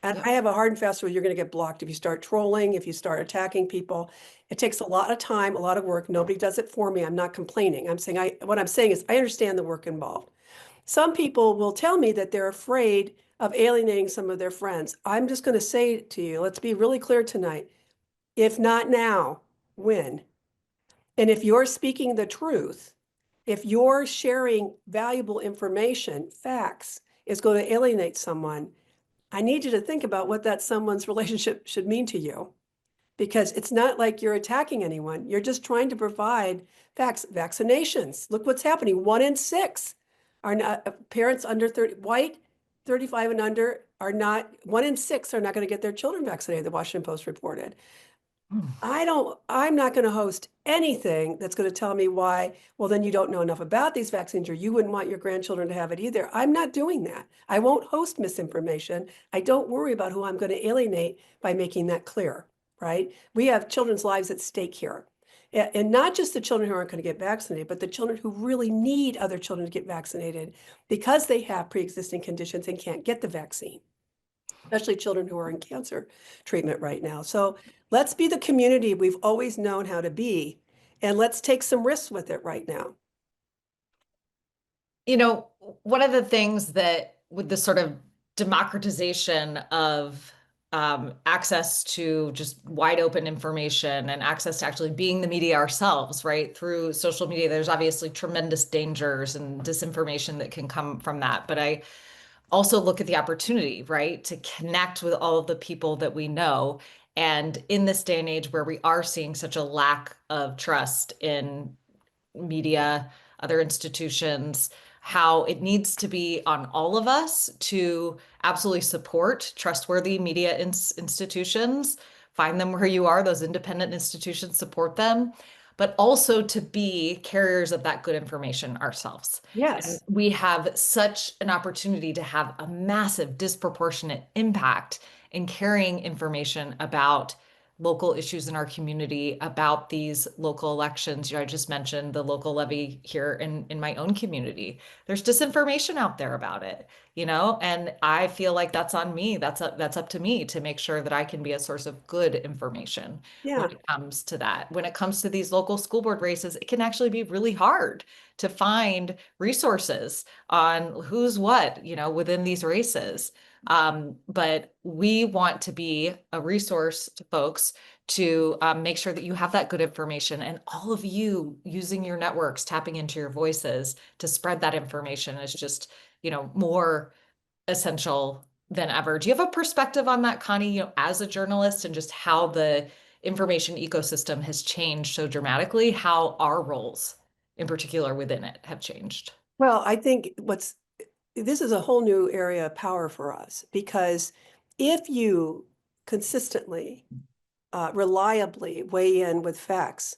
And I have a hard and fast rule, you're going to get blocked if you start trolling, if you start attacking people. It takes a lot of time, a lot of work. Nobody does it for me. I'm not complaining. What I'm saying is I understand the work involved. Some people will tell me that they're afraid of alienating some of their friends. I'm just going to say to you, let's be really clear tonight. If not now, when? And if you're speaking the truth, if you're sharing valuable information, facts, is going to alienate someone, I need you to think about what that someone's relationship should mean to you. Because it's not like you're attacking anyone. You're just trying to provide facts. Vaccinations. Look what's happening. 1 in 6 are not parents under 30, white, 35 and under are not, 1 in 6 are not going to get their children vaccinated, the Washington Post reported. I'm not going to host anything that's going to tell me why, well, then you don't know enough about these vaccines, or you wouldn't want your grandchildren to have it either. I'm not doing that. I won't host misinformation. I don't worry about who I'm going to alienate by making that clear, right? We have children's lives at stake here. And not just the children who aren't going to get vaccinated, but the children who really need other children to get vaccinated because they have pre-existing conditions and can't get the vaccine, especially children who are in cancer treatment right now. So let's be the community we've always known how to be, and let's take some risks with it right now. You know, one of the things that with the sort of democratization of access to just wide open information and access to actually being the media ourselves, right? Through social media, there's obviously tremendous dangers and disinformation that can come from that. But I also look at the opportunity, right, to connect with all of the people that we know. And in this day and age where we are seeing such a lack of trust in media, other institutions, how it needs to be on all of us to absolutely support trustworthy media institutions, find them where you are, those independent institutions, support them, but also to be carriers of that good information ourselves. And Yes. we have such an opportunity to have a massive disproportionate impact in carrying information about local issues in our community, about these local elections. You know, I just mentioned the local levy here in my own community. There's disinformation out there about it, you know, and I feel like that's on me. That's up to me to make sure that I can be a source of good information when Yeah. it comes to that. When it comes to these local school board races, it can actually be really hard to find resources on who's what, you know, within these races. But we want to be a resource to folks to make sure that you have that good information, and all of you using your networks, tapping into your voices to spread that information is just, you know, more essential than ever. Do you have a perspective on that, Connie, you know, as a journalist, and just how the information ecosystem has changed so dramatically, how our roles in particular within it have changed. Well, I think this is a whole new area of power for us because if you consistently, reliably weigh in with facts,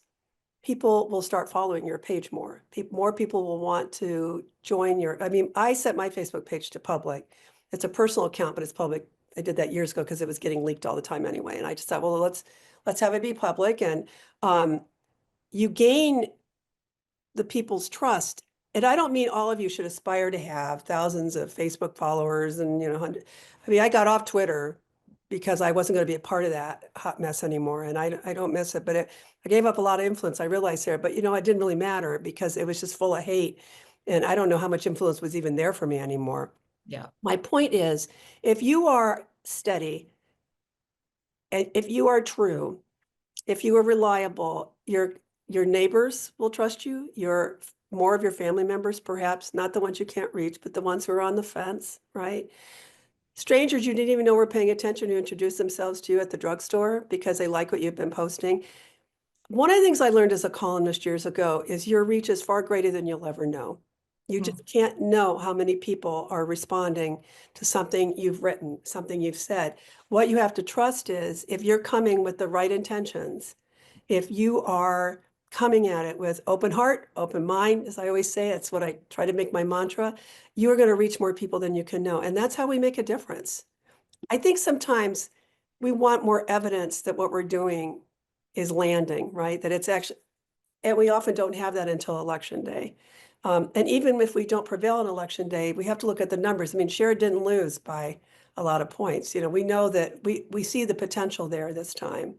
people will start following your page more. More people will want to join I mean, I set my Facebook page to public. It's a personal account, but it's public. I did that years ago because it was getting leaked all the time anyway. And I just thought, well, let's have it be public. And you gain the people's trust. And I don't mean all of you should aspire to have thousands of Facebook followers and, I mean, I got off Twitter because I wasn't going to be a part of that hot mess anymore. And I don't miss it, but I gave up a lot of influence. I realized there, but it didn't really matter because it was just full of hate. And I don't know how much influence was even there for me anymore. Yeah. My point is, if you are steady and if you are true, if you are reliable, your neighbors will trust you. More of your family members, perhaps, not the ones you can't reach, but the ones who are on the fence, right? Strangers you didn't even know were paying attention who introduce themselves to you at the drugstore because they like what you've been posting. One of the things I learned as a columnist years ago is your reach is far greater than you'll ever know. You just can't know how many people are responding to something you've written, something you've said. What you have to trust is if you're coming with the right intentions, if you are coming at it with open heart, open mind, as I always say, it's what I try to make my mantra, you are going to reach more people than you can know. And that's how we make a difference. I think sometimes we want more evidence that what we're doing is landing, right? That it's actually, and we often don't have that until election day. And even if we don't prevail on election day, we have to look at the numbers. I mean, Sherrod didn't lose by a lot of points. We know that we see the potential there this time.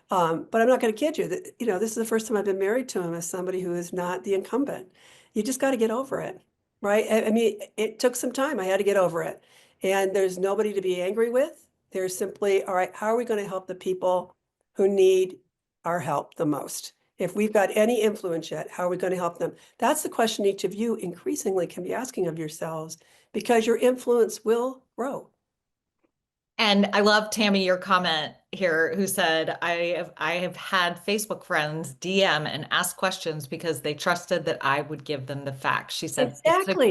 But I'm not going to kid you that, this is the first time I've been married to him as somebody who is not the incumbent. You just got to get over it, right? I mean, it took some time. I had to get over it. And there's nobody to be angry with. There's simply, all right, how are we going to help the people who need our help the most? If we've got any influence yet, how are we going to help them? That's the question each of you increasingly can be asking of yourselves because your influence will grow. And I love, Tammy, your comment here, who said, I have had Facebook friends DM and ask questions because they trusted that I would give them the facts. She said, Exactly.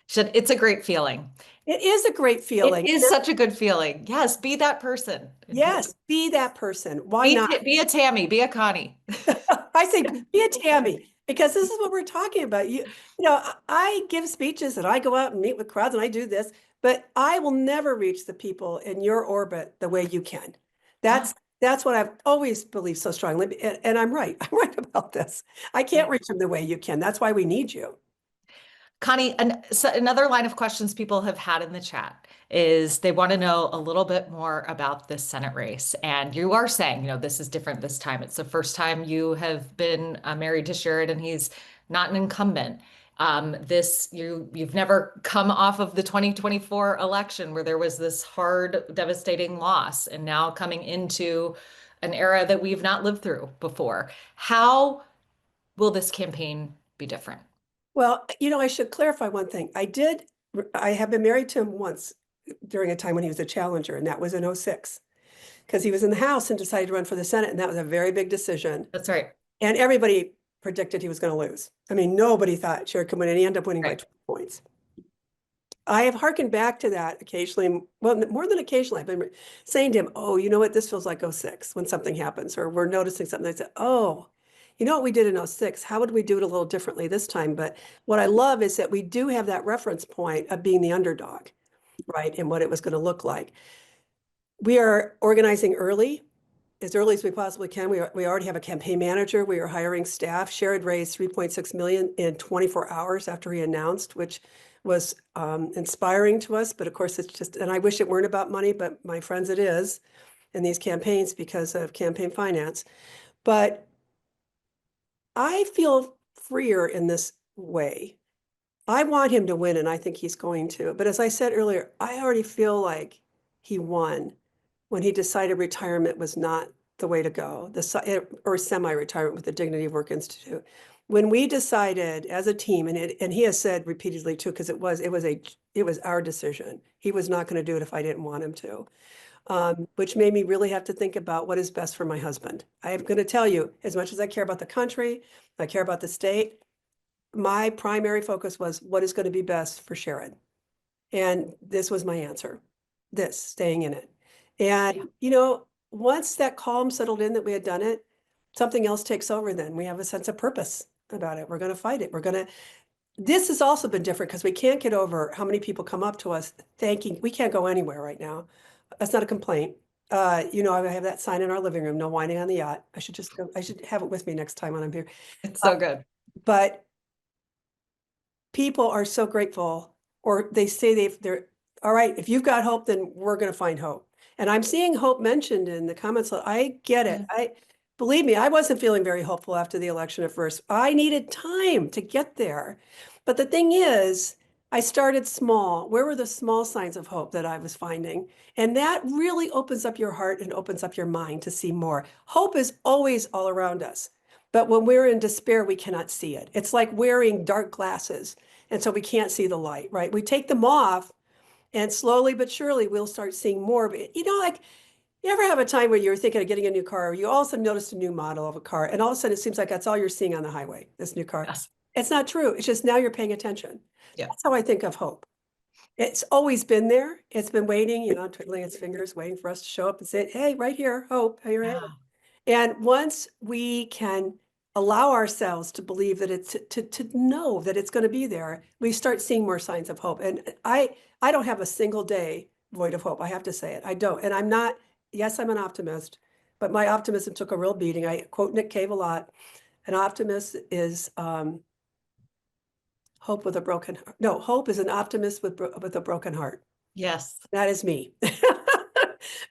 it's a great feeling. It is a great It feeling. is such a good feeling. Yes, be that person. Yes, be that person. Why not? Be a Tammy, be a Connie. I say be a Tammy because this is what we're talking about. I give speeches and I go out and meet with crowds and I do this, but I will never reach the people in your orbit the way you can. That's what I've always believed so strongly. And I'm right. I'm right about this. I can't reach them the way you can. That's why we need you. Connie, another line of questions people have had in the chat is they want to know a little bit more about this Senate race. And you are saying, this is different this time. It's the first time you have been married to Sherrod and he's not an incumbent. You've never come off of the 2024 election where there was this hard, devastating loss, and now coming into an era that we've not lived through before. How will this campaign be different? Well, I should clarify one thing. I have been married to him once during a time when he was a challenger, and that was in 06, because he was in the House and decided to run for the Senate, and that was a very big decision. That's right. And everybody predicted he was going to lose. I mean, nobody thought Sherrod could win, and he ended up winning by 20 points. I have hearkened back to that occasionally. Well, more than occasionally, I've been saying to him, oh, you know what? This feels like 06 when something happens, or we're noticing something. I said, oh, you know what we did in 06? How would we do it a little differently this time? But what I love is that we do have that reference point of being the underdog, right? And what it was going to look like. We are organizing as early as we possibly can. We already have a campaign manager. We are hiring staff. Sherrod raised 3.6 million in 24 hours after he announced, which was inspiring to us. But of course, it's just, and I wish it weren't about money, but my friends, it is in these campaigns because of campaign finance. But I feel freer in this way. I want him to win, and I think he's going to. But as I said earlier, I already feel like he won when he decided retirement was not the way to go, or semi-retirement with the Dignity of Work Institute. When we decided as a team, and he has said repeatedly too, because it was our decision. He was not going to do it if I didn't want him to. which made me really have to think about what is best for my husband. I am going to tell you, as much as I care about the country, I care about the state, my primary focus was what is going to be best for Sherrod. And this was my answer, this, staying in it. Yeah. And, once that calm settled in that we had done it, something else takes over then. We have a sense of purpose about it. We're going to fight it. This has also been different because we can't get over how many people come up to us thanking, we can't go anywhere right now. That's not a complaint. I have that sign in our living room, no whining on the yacht. I should just go, I should have it with me next time when I'm here. It's Uh, so good. But people are so grateful, or they say they're all right. If you've got hope, then we're going to find hope. And I'm seeing hope mentioned in the comments. I get it. Yeah. I believe me, I wasn't feeling very hopeful after the election at first. I needed time to get there. But the thing is, I started small. Where were the small signs of hope that I was finding? And that really opens up your heart and opens up your mind to see more. Hope is always all around us. But when we're in despair, we cannot see it. It's like wearing dark glasses. And so we can't see the light, right? We take them off and slowly but surely we'll start seeing more. But like you ever have a time where you're thinking of getting a new car, or you all of a sudden notice a new model of a car, and all of a sudden it seems like that's all you're seeing on the highway, this new car. Yes. It's not true. It's just now you're paying attention. Yeah. That's how I think of hope. It's always been there. It's been waiting, twiddling its fingers, waiting for us to show up and say, hey, right here, hope, here I am. Yeah. And once we can allow ourselves to believe that to know that it's going to be there, we start seeing more signs of hope. And I don't have a single day void of hope. I have to say it. I don't. And I'm not, yes, I'm an optimist, but my optimism took a real beating. I quote Nick Cave a lot. An optimist is hope with a broken heart. No, hope is an optimist with a broken heart. Yes. That is me.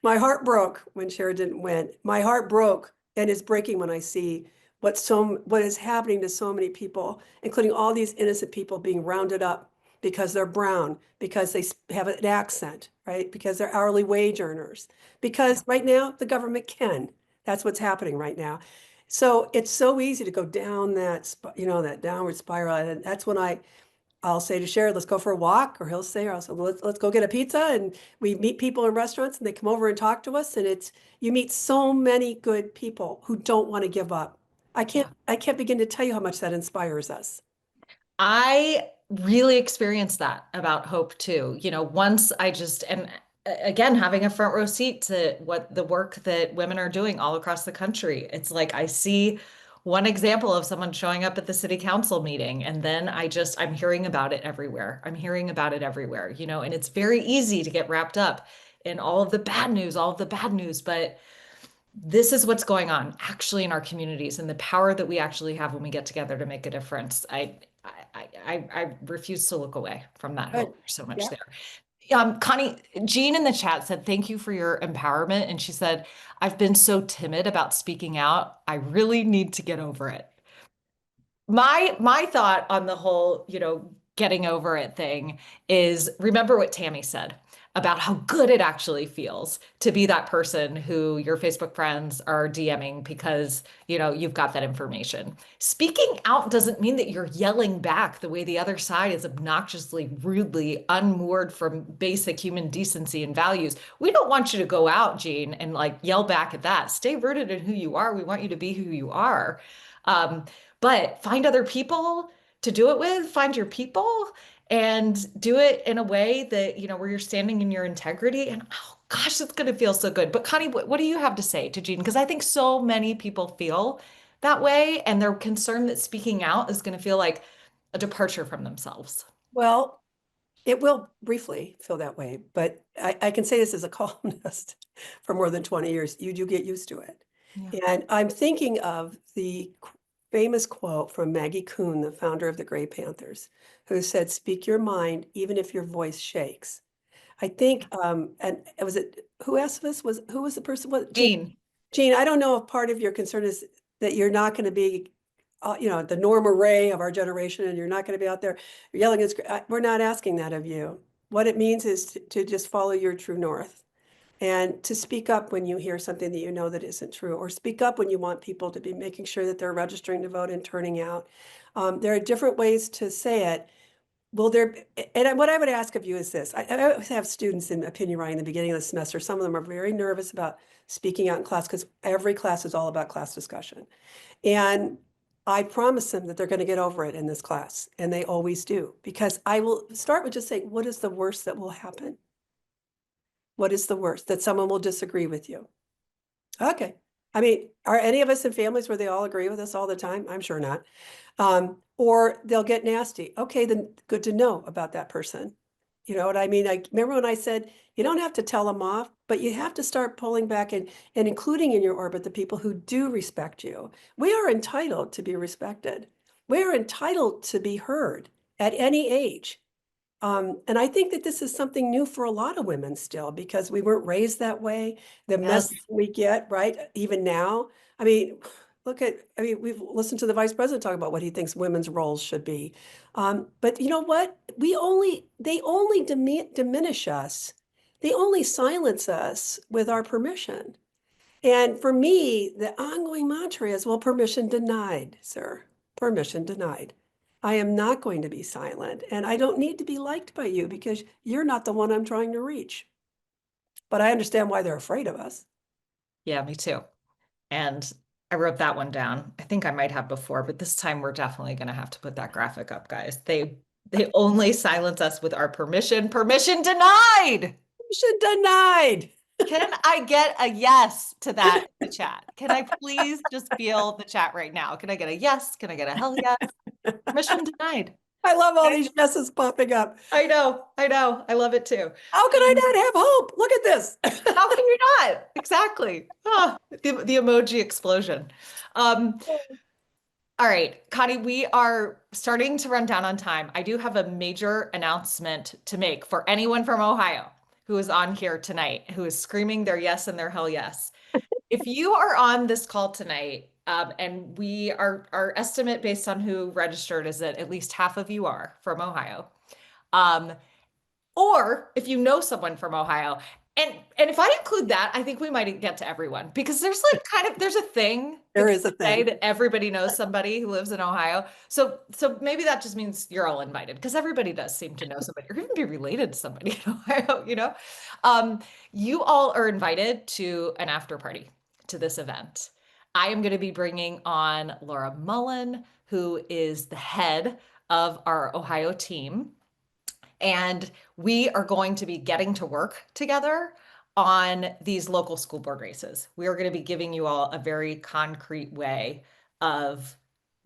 My heart broke when Cher didn't win. My heart broke and is breaking when I see what is happening to so many people, including all these innocent people being rounded up because they're brown, because they have an accent, right? Because they're hourly wage earners. Yeah. Because right now the government can. That's what's happening right now. So it's so easy to go down that downward spiral. And that's when I'll say to Sherrod, let's go for a walk, or he'll say, or I'll say, well, let's go get a pizza. And we meet people in restaurants and they come over and talk to us. And you meet so many good people who don't want to give up. Yeah. I can't begin to tell you how much that inspires us. I really experienced that about hope too. Once I just, and again, having a front row seat to what the work that women are doing all across the country. It's like I see one example of someone showing up at the city council meeting, and then I'm hearing about it everywhere. I'm hearing about it everywhere, and it's very easy to get wrapped up in all of the bad news, but this is what's going on actually in our communities and the power that we actually have when we get together to make a difference. I refuse to look away from that Good. hope. There's so much Yeah. there. Connie, Jean in the chat said, thank you for your empowerment. And she said, I've been so timid about speaking out. I really need to get over it. My thought on the whole, getting over it thing is remember what Tammy said about how good it actually feels to be that person who your Facebook friends are DMing because, you've got that information. Speaking out doesn't mean that you're yelling back the way the other side is obnoxiously, rudely unmoored from basic human decency and values. We don't want you to go out, Jean, and like yell back at that. Stay rooted in who you are. We want you to be who you are. Um, but find other people to do it with, find your people and do it in a way that, where you're standing in your integrity. And oh gosh, it's going to feel so good. But Connie, what do you have to say to Jean? Because I think so many people feel that way and they're concerned that speaking out is going to feel like a departure from themselves. Well, it will briefly feel that way, but I can say this as a columnist for more than 20 years. You do get used to it. Yeah. And I'm thinking of the famous quote from Maggie Kuhn, the founder of the Grey Panthers, who said, speak your mind, even if your voice shakes. I think, and was it, who asked this? Who was the person? What, Jean? Jean. Jean, I don't know if part of your concern is that you're not going to be, the Norma Ray of our generation, and you're not going to be out there yelling. We're not asking that of you. What it means is to just follow your true north and to speak up when you hear something that you know that isn't true, or speak up when you want people to be making sure that they're registering to vote and turning out. There are different ways to say it. will there, and what I would ask of you is this. I always have students in opinion writing in the beginning of the semester. Some of them are very nervous about speaking out in class because every class is all about class discussion. And I promise them that they're going to get over it in this class, and they always do, because I will start with just saying, what is the worst that will happen? What is the worst? That someone will disagree with you. Okay. I mean, are any of us in families where they all agree with us all the time? I'm sure not. Or they'll get nasty. Okay, then good to know about that person. You know what I mean? I remember when I said you don't have to tell them off, but you have to start pulling back and including in your orbit the people who do respect you. We are entitled to be respected. We are entitled to be heard at any age. And I think that this is something new for a lot of women still because we weren't raised that way. The Yes. message we get, right, even now. I mean, I mean, we've listened to the vice president talk about what he thinks women's roles should be. But you know what? They only diminish us. They only silence us with our permission. And for me, the ongoing mantra is, well, permission denied, sir. Permission denied. I am not going to be silent, and I don't need to be liked by you because you're not the one I'm trying to reach. But I understand why they're afraid of us. Yeah, me too. And I wrote that one down. I think I might have before, but this time we're definitely going to have to put that graphic up, guys. They only silence us with our permission. Permission denied. Permission denied. Can I get a yes to that in the chat? Can I please just feel the chat right now? Can I get a yes? Can I get a hell yes? Permission denied. I love all Okay. these yeses popping up. I know, I know. I love it too. How can I not have hope? Look at this. How can you not? Exactly. Ah, the emoji explosion. Um, all right, Connie, we are starting to run down on time. I do have a major announcement to make for anyone from Ohio who is on here tonight, who is screaming their yes and their hell yes. If you are on this call tonight, and our estimate based on who registered is that at least half of you are from Ohio. Um, or if you know someone from Ohio. And if I include that, I think we might get to everyone because there's like there's a thing that There is a people say thing. that everybody knows somebody who lives in Ohio. So maybe that just means you're all invited because everybody does seem to know somebody or even be related to somebody in Ohio, you know? Um, you all are invited to an after party to this event. I am going to be bringing on Laura Mullen, who is the head of our Ohio team. And we are going to be getting to work together on these local school board races. We are going to be giving you all a very concrete way of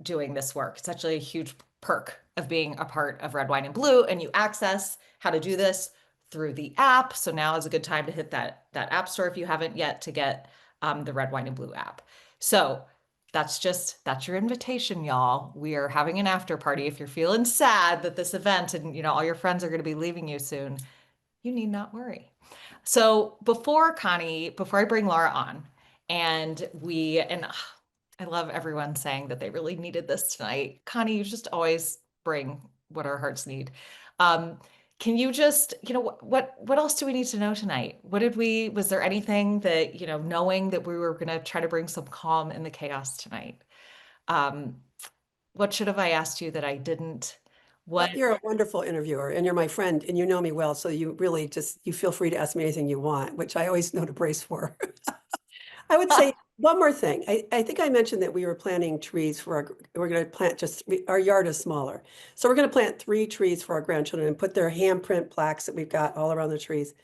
doing this work. It's actually a huge perk of being a part of Red, Wine, and Blue, and you access how to do this through the app. So now is a good time to hit that app store if you haven't yet to get the Red, Wine, and Blue app. So that's your invitation, y'all. We are having an after party. If you're feeling sad that this event and all your friends are going to be leaving you soon, you need not worry. So before I bring Laura on, and I love everyone saying that they really needed this tonight. Connie, you just always bring what our hearts need. Um, can you just, what else do we need to know tonight? Was there anything that, knowing that we were going to try to bring some calm in the chaos tonight? Um, what should have I asked you that I didn't? What? You're a wonderful interviewer and you're my friend and you know me well. So you really you feel free to ask me anything you want, which I always know to brace for. I would say one more thing. I think I mentioned that we were planting trees we're going to plant our yard is smaller. So we're going to plant 3 trees for our grandchildren and put their handprint plaques that we've got all around the trees.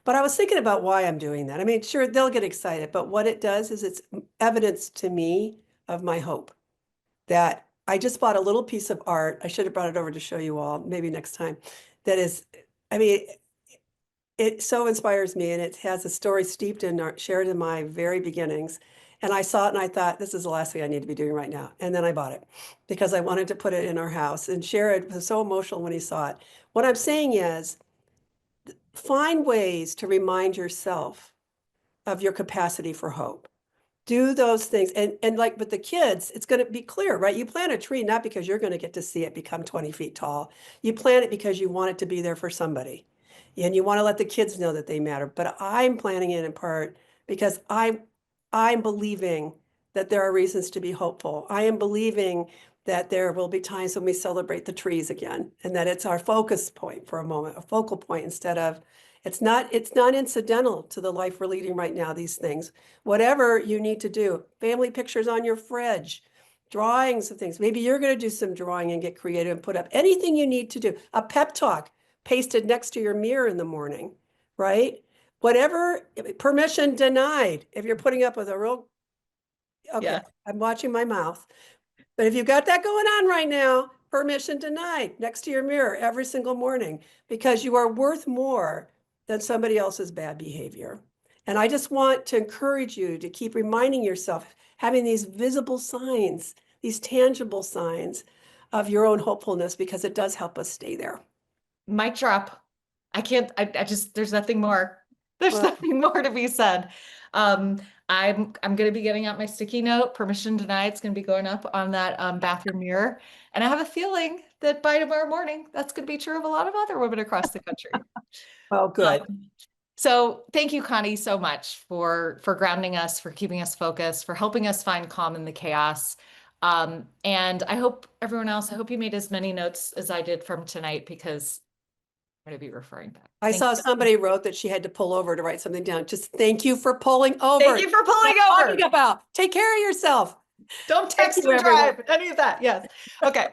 But I was thinking about why I'm doing that. I mean, sure, they'll get excited, but what it does is it's evidence to me of my hope that I just bought a little piece of art. I should have brought it over to show you all, maybe next time. That is, I mean, it so inspires me and it has a story steeped in shared in my very beginnings. And I saw it and I thought, this is the last thing I need to be doing right now. And then I bought it because I wanted to put it in our house. And Sherrod was so emotional when he saw it. What I'm saying is find ways to remind yourself of your capacity for hope. Do those things. And like with the kids, it's going to be clear, right? You plant a tree not because you're going to get to see it become 20 feet tall. You plant it because you want it to be there for somebody. And you want to let the kids know that they matter. But I'm planting it in part because I'm believing that there are reasons to be hopeful. I am believing that there will be times when we celebrate the trees again, and that it's our focus point for a moment, a focal point instead of, it's not incidental to the life we're leading right now, these things. Whatever you need to do, family pictures on your fridge, drawings of things. Maybe you're going to do some drawing and get creative and put up anything you need to do. A pep talk pasted next to your mirror in the morning, right? Whatever, permission denied. If you're putting up with a real, okay, Yeah. I'm watching my mouth. But if you've got that going on right now, permission denied next to your mirror every single morning, because you are worth more than somebody else's bad behavior. And I just want to encourage you to keep reminding yourself, having these visible signs, these tangible signs of your own hopefulness, because it does help us stay there. Mic drop. I can't, I just, there's nothing more. There's Well, nothing more to be said. Um, I'm going to be getting out my sticky note. Permission denied. It's going to be going up on that bathroom mirror. And I have a feeling that by tomorrow morning, that's going to be true of a lot of other women across the country. well, good. So thank you, Connie, so much for grounding us, for keeping us focused, for helping us find calm in the chaos. And I hope everyone else, I hope you made as many notes as I did from tonight, because I'm going to be referring back. I Thank saw you. somebody wrote that she had to pull over to write something down. Just thank you for pulling Thank over. you for What pulling I'm over. talking about. Take care of yourself. Don't Thank text you, and everyone. drive, any of that. Yes. Okay.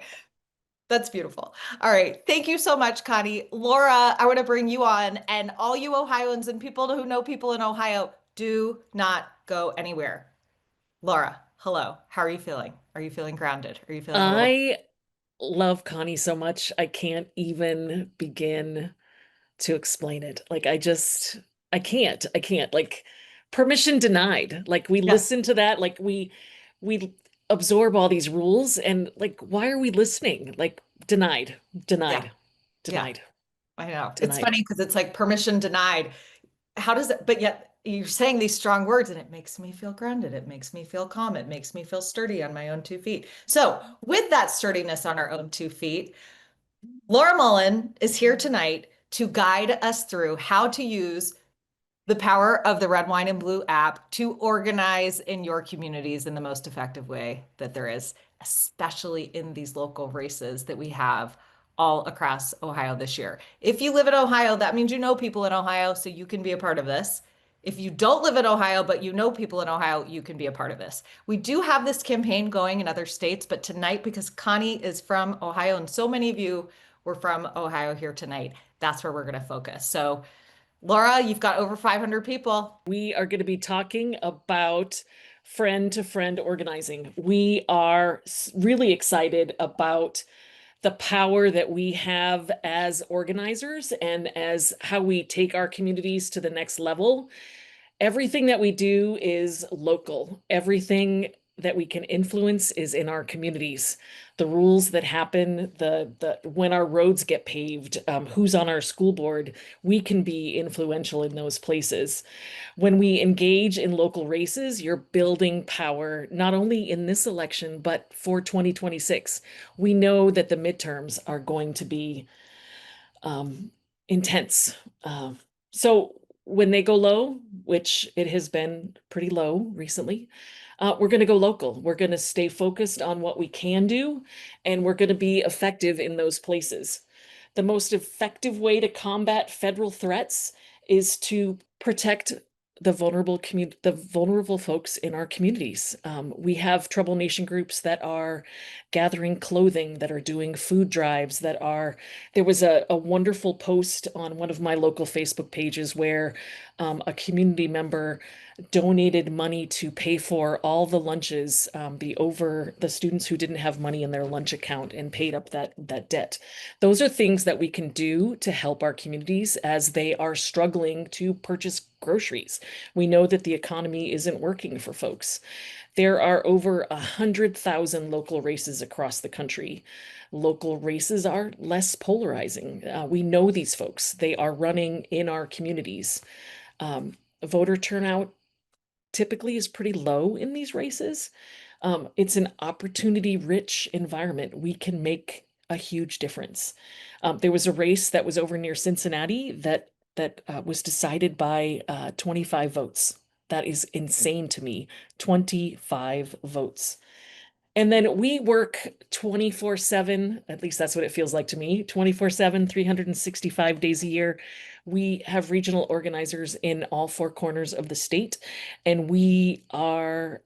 That's beautiful. All right. Thank you so much, Connie. Laura, I want to bring you on, and all you Ohioans and people who know people in Ohio, do not go anywhere. Laura, hello. How are you feeling? Are you feeling grounded? Are you feeling a little? I love Connie so much. I can't even begin to explain it. Like I can't. Like permission denied. Like we Yeah. listen to that, like we absorb all these rules and like why are we listening? Like denied, Yeah. denied, Yeah. denied, I know. It's denied. funny because it's like permission denied. How does it, but yet you're saying these strong words and it makes me feel grounded. It makes me feel calm. It makes me feel sturdy on my own 2 feet. So, with that sturdiness on our own 2 feet, Laura Mullen is here tonight to guide us through how to use the power of the Red Wine and Blue app to organize in your communities in the most effective way that there is, especially in these local races that we have all across Ohio this year. If you live in Ohio, that means you know people in Ohio, so you can be a part of this. If you don't live in Ohio, but you know people in Ohio, you can be a part of this. We do have this campaign going in other states, but tonight, because Connie is from Ohio and so many of you were from Ohio here tonight, that's where we're going to focus. So, Laura, you've got over 500 people. We are going to be talking about friend to friend organizing. We are really excited about the power that we have as organizers and as how we take our communities to the next level. Everything that we do is local. Everything that we can influence is in our communities. The rules that happen, the when our roads get paved, who's on our school board, we can be influential in those places. When we engage in local races, you're building power, not only in this election, but for 2026. We know that the midterms are going to be intense. So when they go low, which it has been pretty low recently, we're going to go local. We're going to stay focused on what we can do, and we're going to be effective in those places. The most effective way to combat federal threats is to protect the vulnerable folks in our communities. We have Trouble Nation groups that are gathering clothing, that are doing food drives, that are. There was a wonderful post on one of my local Facebook pages where a community member donated money to pay for all the lunches, the students who didn't have money in their lunch account and paid up that debt. Those are things that we can do to help our communities as they are struggling to purchase groceries. We know that the economy isn't working for folks. There are over 100,000 local races across the country. Local races are less polarizing. We know these folks. They are running in our communities. Voter turnout typically is pretty low in these races. It's an opportunity-rich environment. We can make a huge difference. There was a race that was over near Cincinnati that was decided by 25 votes. That is insane to me. 25 votes. And then we work 24/7, at least that's what it feels like to me, 24/7, 365 days a year. We have regional organizers in all four corners of the state, and we are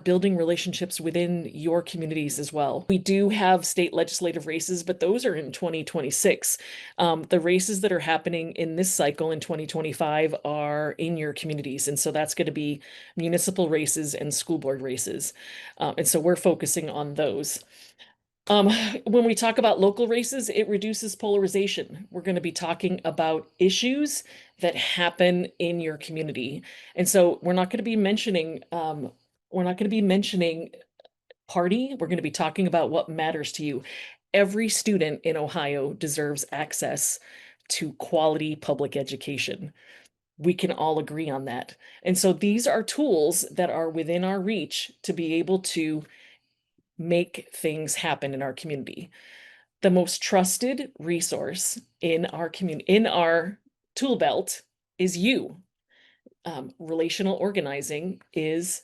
building relationships within your communities as well. We do have state legislative races, but those are in 2026. The races that are happening in this cycle in 2025 are in your communities, and so that's going to be municipal races and school board races. And so we're focusing on those. Um, when we talk about local races, it reduces polarization. We're going to be talking about issues that happen in your community. And so we're not going to be mentioning party. We're going to be talking about what matters to you. Every student in Ohio deserves access to quality public education. We can all agree on that. And so these are tools that are within our reach to be able to make things happen in our community. The most trusted resource in our community, in our tool belt, is you. Relational organizing is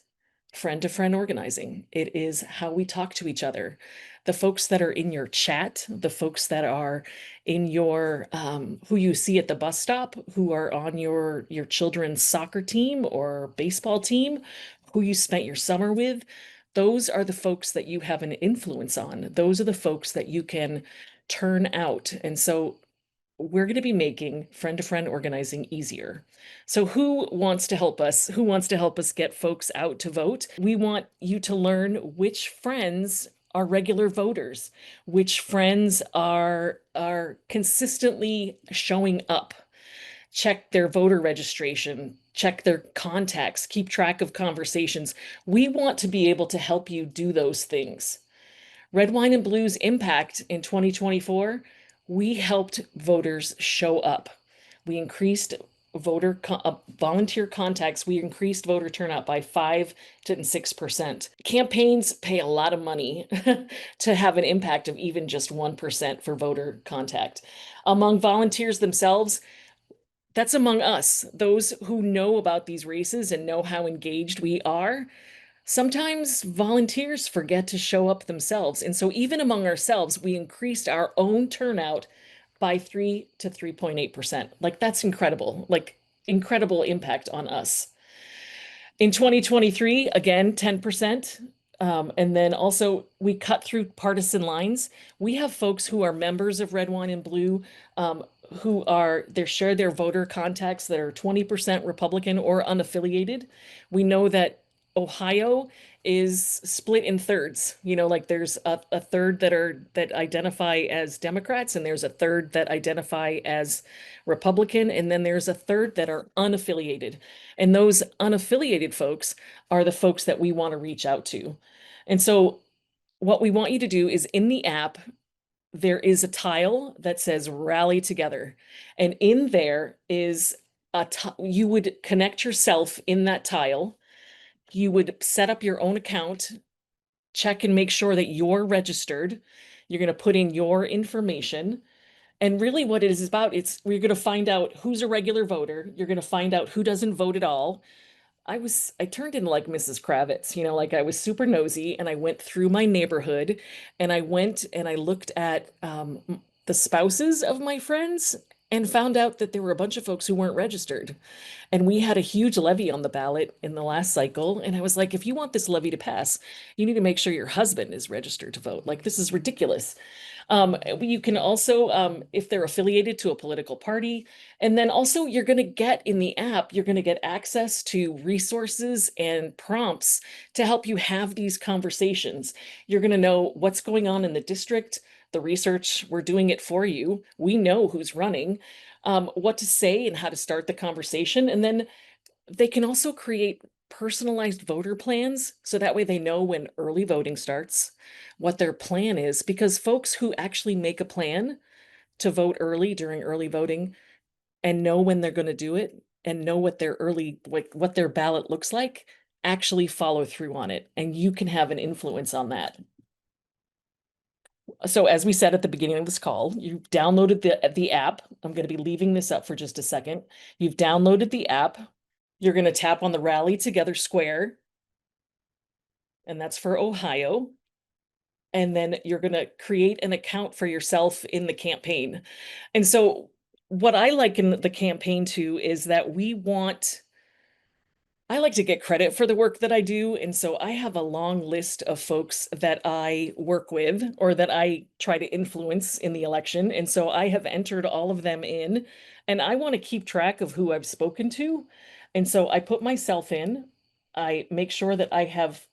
friend to friend organizing. It is how we talk to each other. The folks that are in your chat, the folks that are in your who you see at the bus stop, who are on your children's soccer team or baseball team, who you spent your summer with, those are the folks that you have an influence on. Those are the folks that you can turn out. And so we're going to be making friend to friend organizing easier. So who wants to help us? Who wants to help us get folks out to vote? We want you to learn which friends are regular voters, which friends are consistently showing up. Check their voter registration, check their contacts, keep track of conversations. We want to be able to help you do those things. Red Wine and Blue's impact in 2024, we helped voters show up. We increased volunteer contacts. We increased voter turnout by 5 to 6%. Campaigns pay a lot of money to have an impact of even just 1% for voter contact. Among volunteers themselves, that's among us, those who know about these races and know how engaged we are. Sometimes volunteers forget to show up themselves. And so even among ourselves, we increased our own turnout by 3 to 3.8%. Like that's incredible, like incredible impact on us. In 2023, again, 10%. And then also we cut through partisan lines. We have folks who are members of Red Wine and Blue, they share their voter contacts that are 20% Republican or unaffiliated. We know that Ohio is split in thirds. Like there's a third that identify as Democrats, and there's a third that identify as Republican, and then there's a third that are unaffiliated. And those unaffiliated folks are the folks that we want to reach out to. And so what we want you to do is in the app, there is a tile that says rally together. And in there is you would connect yourself in that tile. You would set up your own account, check and make sure that you're registered. You're going to put in your information. And really what it is about, we're going to find out who's a regular voter. You're going to find out who doesn't vote at all. I turned into like Mrs. Kravitz, like I was super nosy and I went through my neighborhood and I went and I looked at the spouses of my friends and found out that there were a bunch of folks who weren't registered. And we had a huge levy on the ballot in the last cycle. And I was like, if you want this levy to pass, you need to make sure your husband is registered to vote. Like, this is ridiculous. You can also, if they're affiliated to a political party, and then also you're going to get in the app, you're going to get access to resources and prompts to help you have these conversations. You're going to know what's going on in the district, the research, we're doing it for you. We know who's running, what to say and how to start the conversation. And then they can also create personalized voter plans so that way they know when early voting starts, what their plan is, because folks who actually make a plan to vote early during early voting and know when they're going to do it and know what what their ballot looks like actually follow through on it, and you can have an influence on that. So as we said at the beginning of this call, you've downloaded the app. I'm going to be leaving this up for just a second. You've downloaded the app. You're going to tap on the Rally Together square. and that's for Ohio. And then you're going to create an account for yourself in the campaign. And so what I like in the campaign too is that I like to get credit for the work that I do. And so I have a long list of folks that I work with or that I try to influence in the election. And so I have entered all of them in, and I want to keep track of who I've spoken to. And so I put myself in. I make sure that I have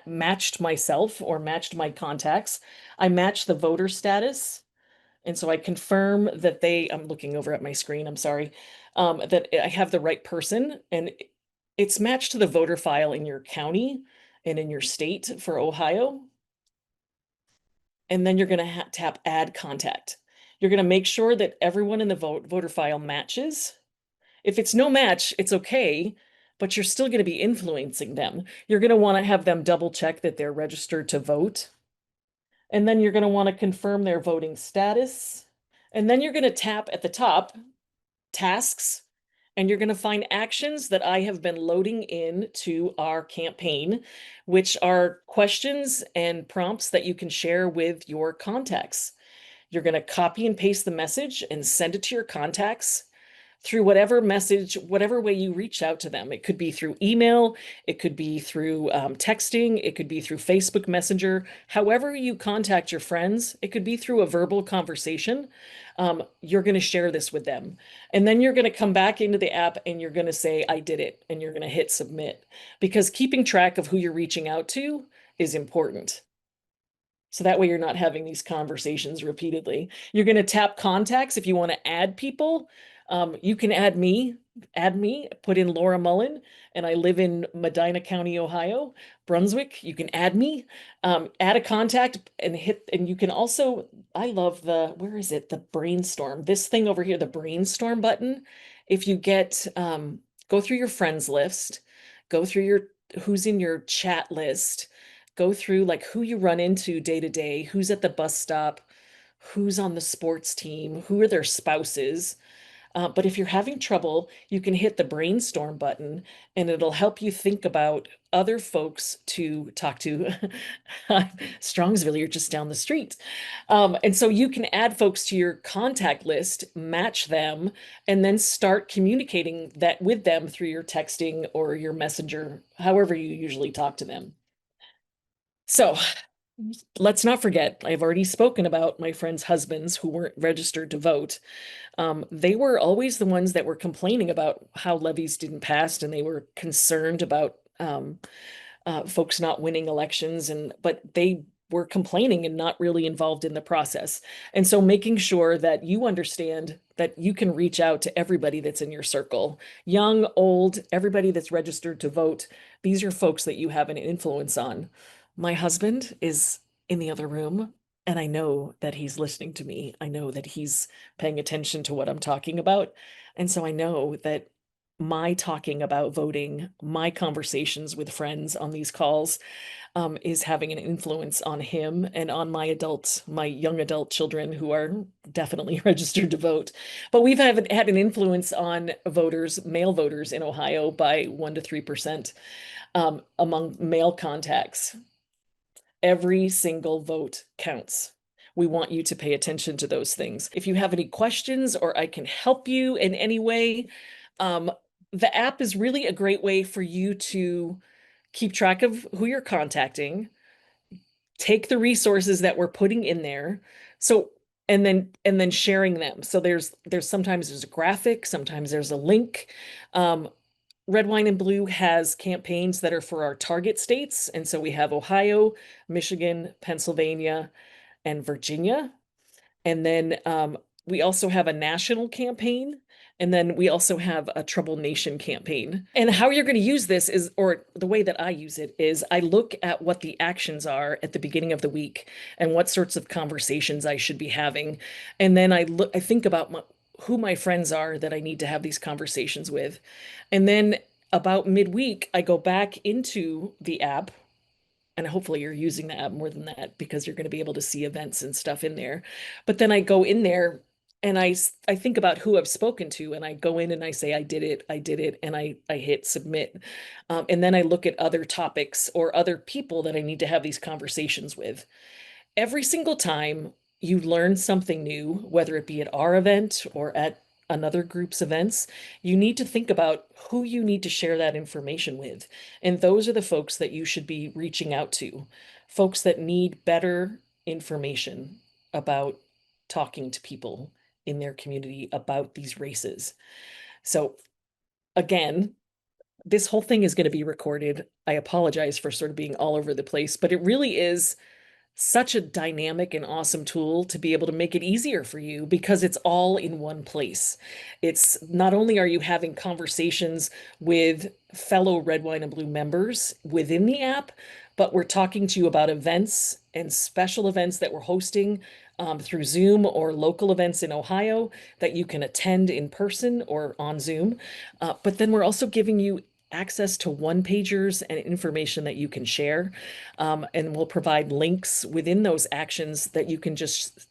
matched myself or matched my contacts. I match the voter status. And so I confirm that I'm looking over at my screen, I'm sorry, that I have the right person. And it's matched to the voter file in your county and in your state for Ohio. And then you're going to tap add contact. You're going to make sure that everyone in the voter file matches. If it's no match, it's okay, but you're still going to be influencing them. You're going to want to have them double check that they're registered to vote. And then you're going to want to confirm their voting status. And then you're going to tap at the top, tasks, and you're going to find actions that I have been loading in to our campaign, which are questions and prompts that you can share with your contacts. You're going to copy and paste the message and send it to your contacts through whatever message, whatever way you reach out to them. It could be through email, it could be through texting, it could be through Facebook Messenger. However you contact your friends, it could be through a verbal conversation. You're going to share this with them. And then you're going to come back into the app and you're going to say, I did it. And you're going to hit submit, because keeping track of who you're reaching out to is important. So that way you're not having these conversations repeatedly. You're going to tap contacts if you want to add people. You can add me, put in Laura Mullen, and I live in Medina County, Ohio, Brunswick. You can add me, add a contact and you can also, I love where is it? The brainstorm, this thing over here, the brainstorm button. If you go through your friends list, go through who's in your chat list, go through like who you run into day to day, who's at the bus stop, who's on the sports team, who are their spouses. But if you're having trouble, you can hit the brainstorm button and it'll help you think about other folks to talk to. Strongsville, you're just down the street. And so you can add folks to your contact list, match them, and then start communicating that with them through your texting or your messenger, however you usually talk to them. So let's not forget, I've already spoken about my friends' husbands who weren't registered to vote. They were always the ones that were complaining about how levies didn't pass, and they were concerned about folks not winning elections, but they were complaining and not really involved in the process. And so making sure that you understand that you can reach out to everybody that's in your circle, young, old, everybody that's registered to vote. These are folks that you have an influence on. My husband is in the other room, and I know that he's listening to me. I know that he's paying attention to what I'm talking about. And so I know that my talking about voting, my conversations with friends on these calls, is having an influence on him and on my young adult children who are definitely registered to vote. But we've had an influence on male voters in Ohio by 1 to 3% among male contacts. Every single vote counts. We want you to pay attention to those things. If you have any questions or I can help you in any way, the app is really a great way for you to keep track of who you're contacting, take the resources that we're putting in there. So, and then sharing them. So sometimes there's a graphic, sometimes there's a link. Red, Wine, and Blue has campaigns that are for our target states. And so we have Ohio, Michigan, Pennsylvania, and Virginia. And then we also have a national campaign. And then we also have a Trouble Nation campaign. And how you're going to use this or the way that I use it is I look at what the actions are at the beginning of the week and what sorts of conversations I should be having. And then I think about who my friends are that I need to have these conversations with. And then about midweek, I go back into the app, and hopefully you're using the app more than that because you're going to be able to see events and stuff in there. But then I go in there and I think about who I've spoken to, and I go in and I say, I did it, and I hit submit. And then I look at other topics or other people that I need to have these conversations with. Every single time you learn something new, whether it be at our event or at another group's events, you need to think about who you need to share that information with. And those are the folks that you should be reaching out to, folks that need better information about talking to people in their community about these races. So, again, this whole thing is going to be recorded. I apologize for sort of being all over the place, but it really is such a dynamic and awesome tool to be able to make it easier for you because it's all in one place. It's not only are you having conversations with fellow Red, Wine, and Blue members within the app, but we're talking to you about events and special events that we're hosting through Zoom or local events in Ohio that you can attend in person or on Zoom. But then we're also giving you access to one-pagers and information that you can share. And we'll provide links within those actions that you can just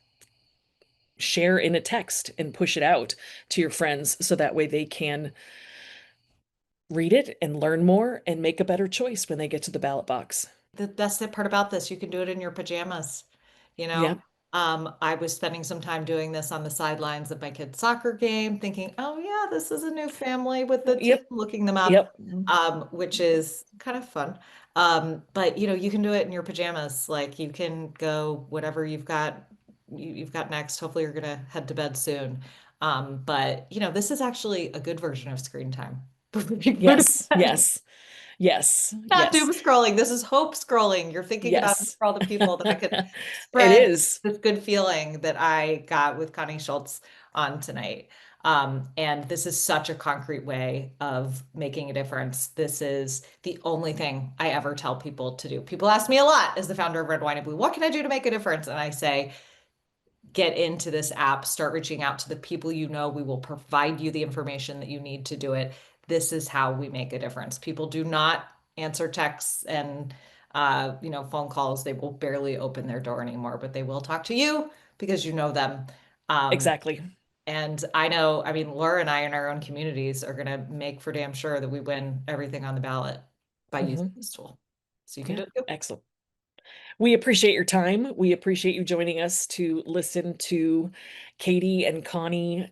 share in a text and push it out to your friends so that way they can read it and learn more and make a better choice when they get to the ballot box. That's the part about this. You can do it in your pajamas. You know, Yeah. I was spending some time doing this on the sidelines of my kid's soccer game, thinking, oh yeah, this is a new family with the team, Yep. looking them up, Yep. which is kind of fun. But you know, you can do it in your pajamas. Like you can go whatever you've got next. Hopefully you're gonna head to bed soon. But you know, this is actually a good version of screen time before you go to Yes. bed. Yes. Yes. Not Yes. doom scrolling. This is hope scrolling. You're thinking about Yes. all the people that I could It spread is. this good feeling that I got with Connie Schultz on tonight. And this is such a concrete way of making a difference. This is the only thing I ever tell people to do. People ask me a lot as the founder of Red, Wine, and Blue, what can I do to make a difference? And I say, get into this app, start reaching out to the people you know. We will provide you the information that you need to do it. This is how we make a difference. People do not answer texts and you know, phone calls. They will barely open their door anymore, but they will talk to you because you know them. Um, Exactly. and I know, I mean, Laura and I in our own communities are going to make for damn sure that we win everything on the ballot by using Mhm. this tool. So you can Yeah. do it too. Excellent. We appreciate your time. We appreciate you joining us to listen to Katie and Connie.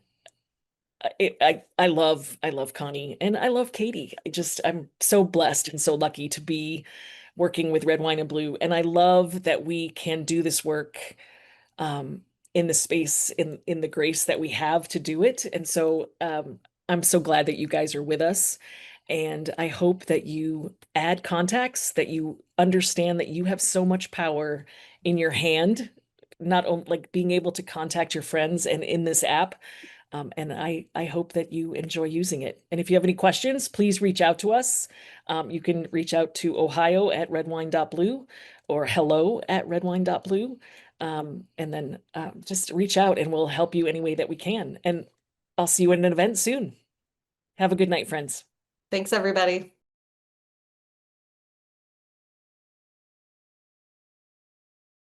I love Connie and I love Katie. I'm so blessed and so lucky to be working with Red, Wine, and Blue. And I love that we can do this work um, in the space, in the grace that we have to do it. And so I'm so glad that you guys are with us. And I hope that you add contacts, that you understand that you have so much power in your hand, not only like being able to contact your friends and in this app. And I hope that you enjoy using it. And if you have any questions, please reach out to us. You can reach out to Ohio at redwine.blue or hello at redwine.blue. And then just reach out and we'll help you any way that we can. And I'll see you at an event soon. Have a good night, friends. Thanks, everybody.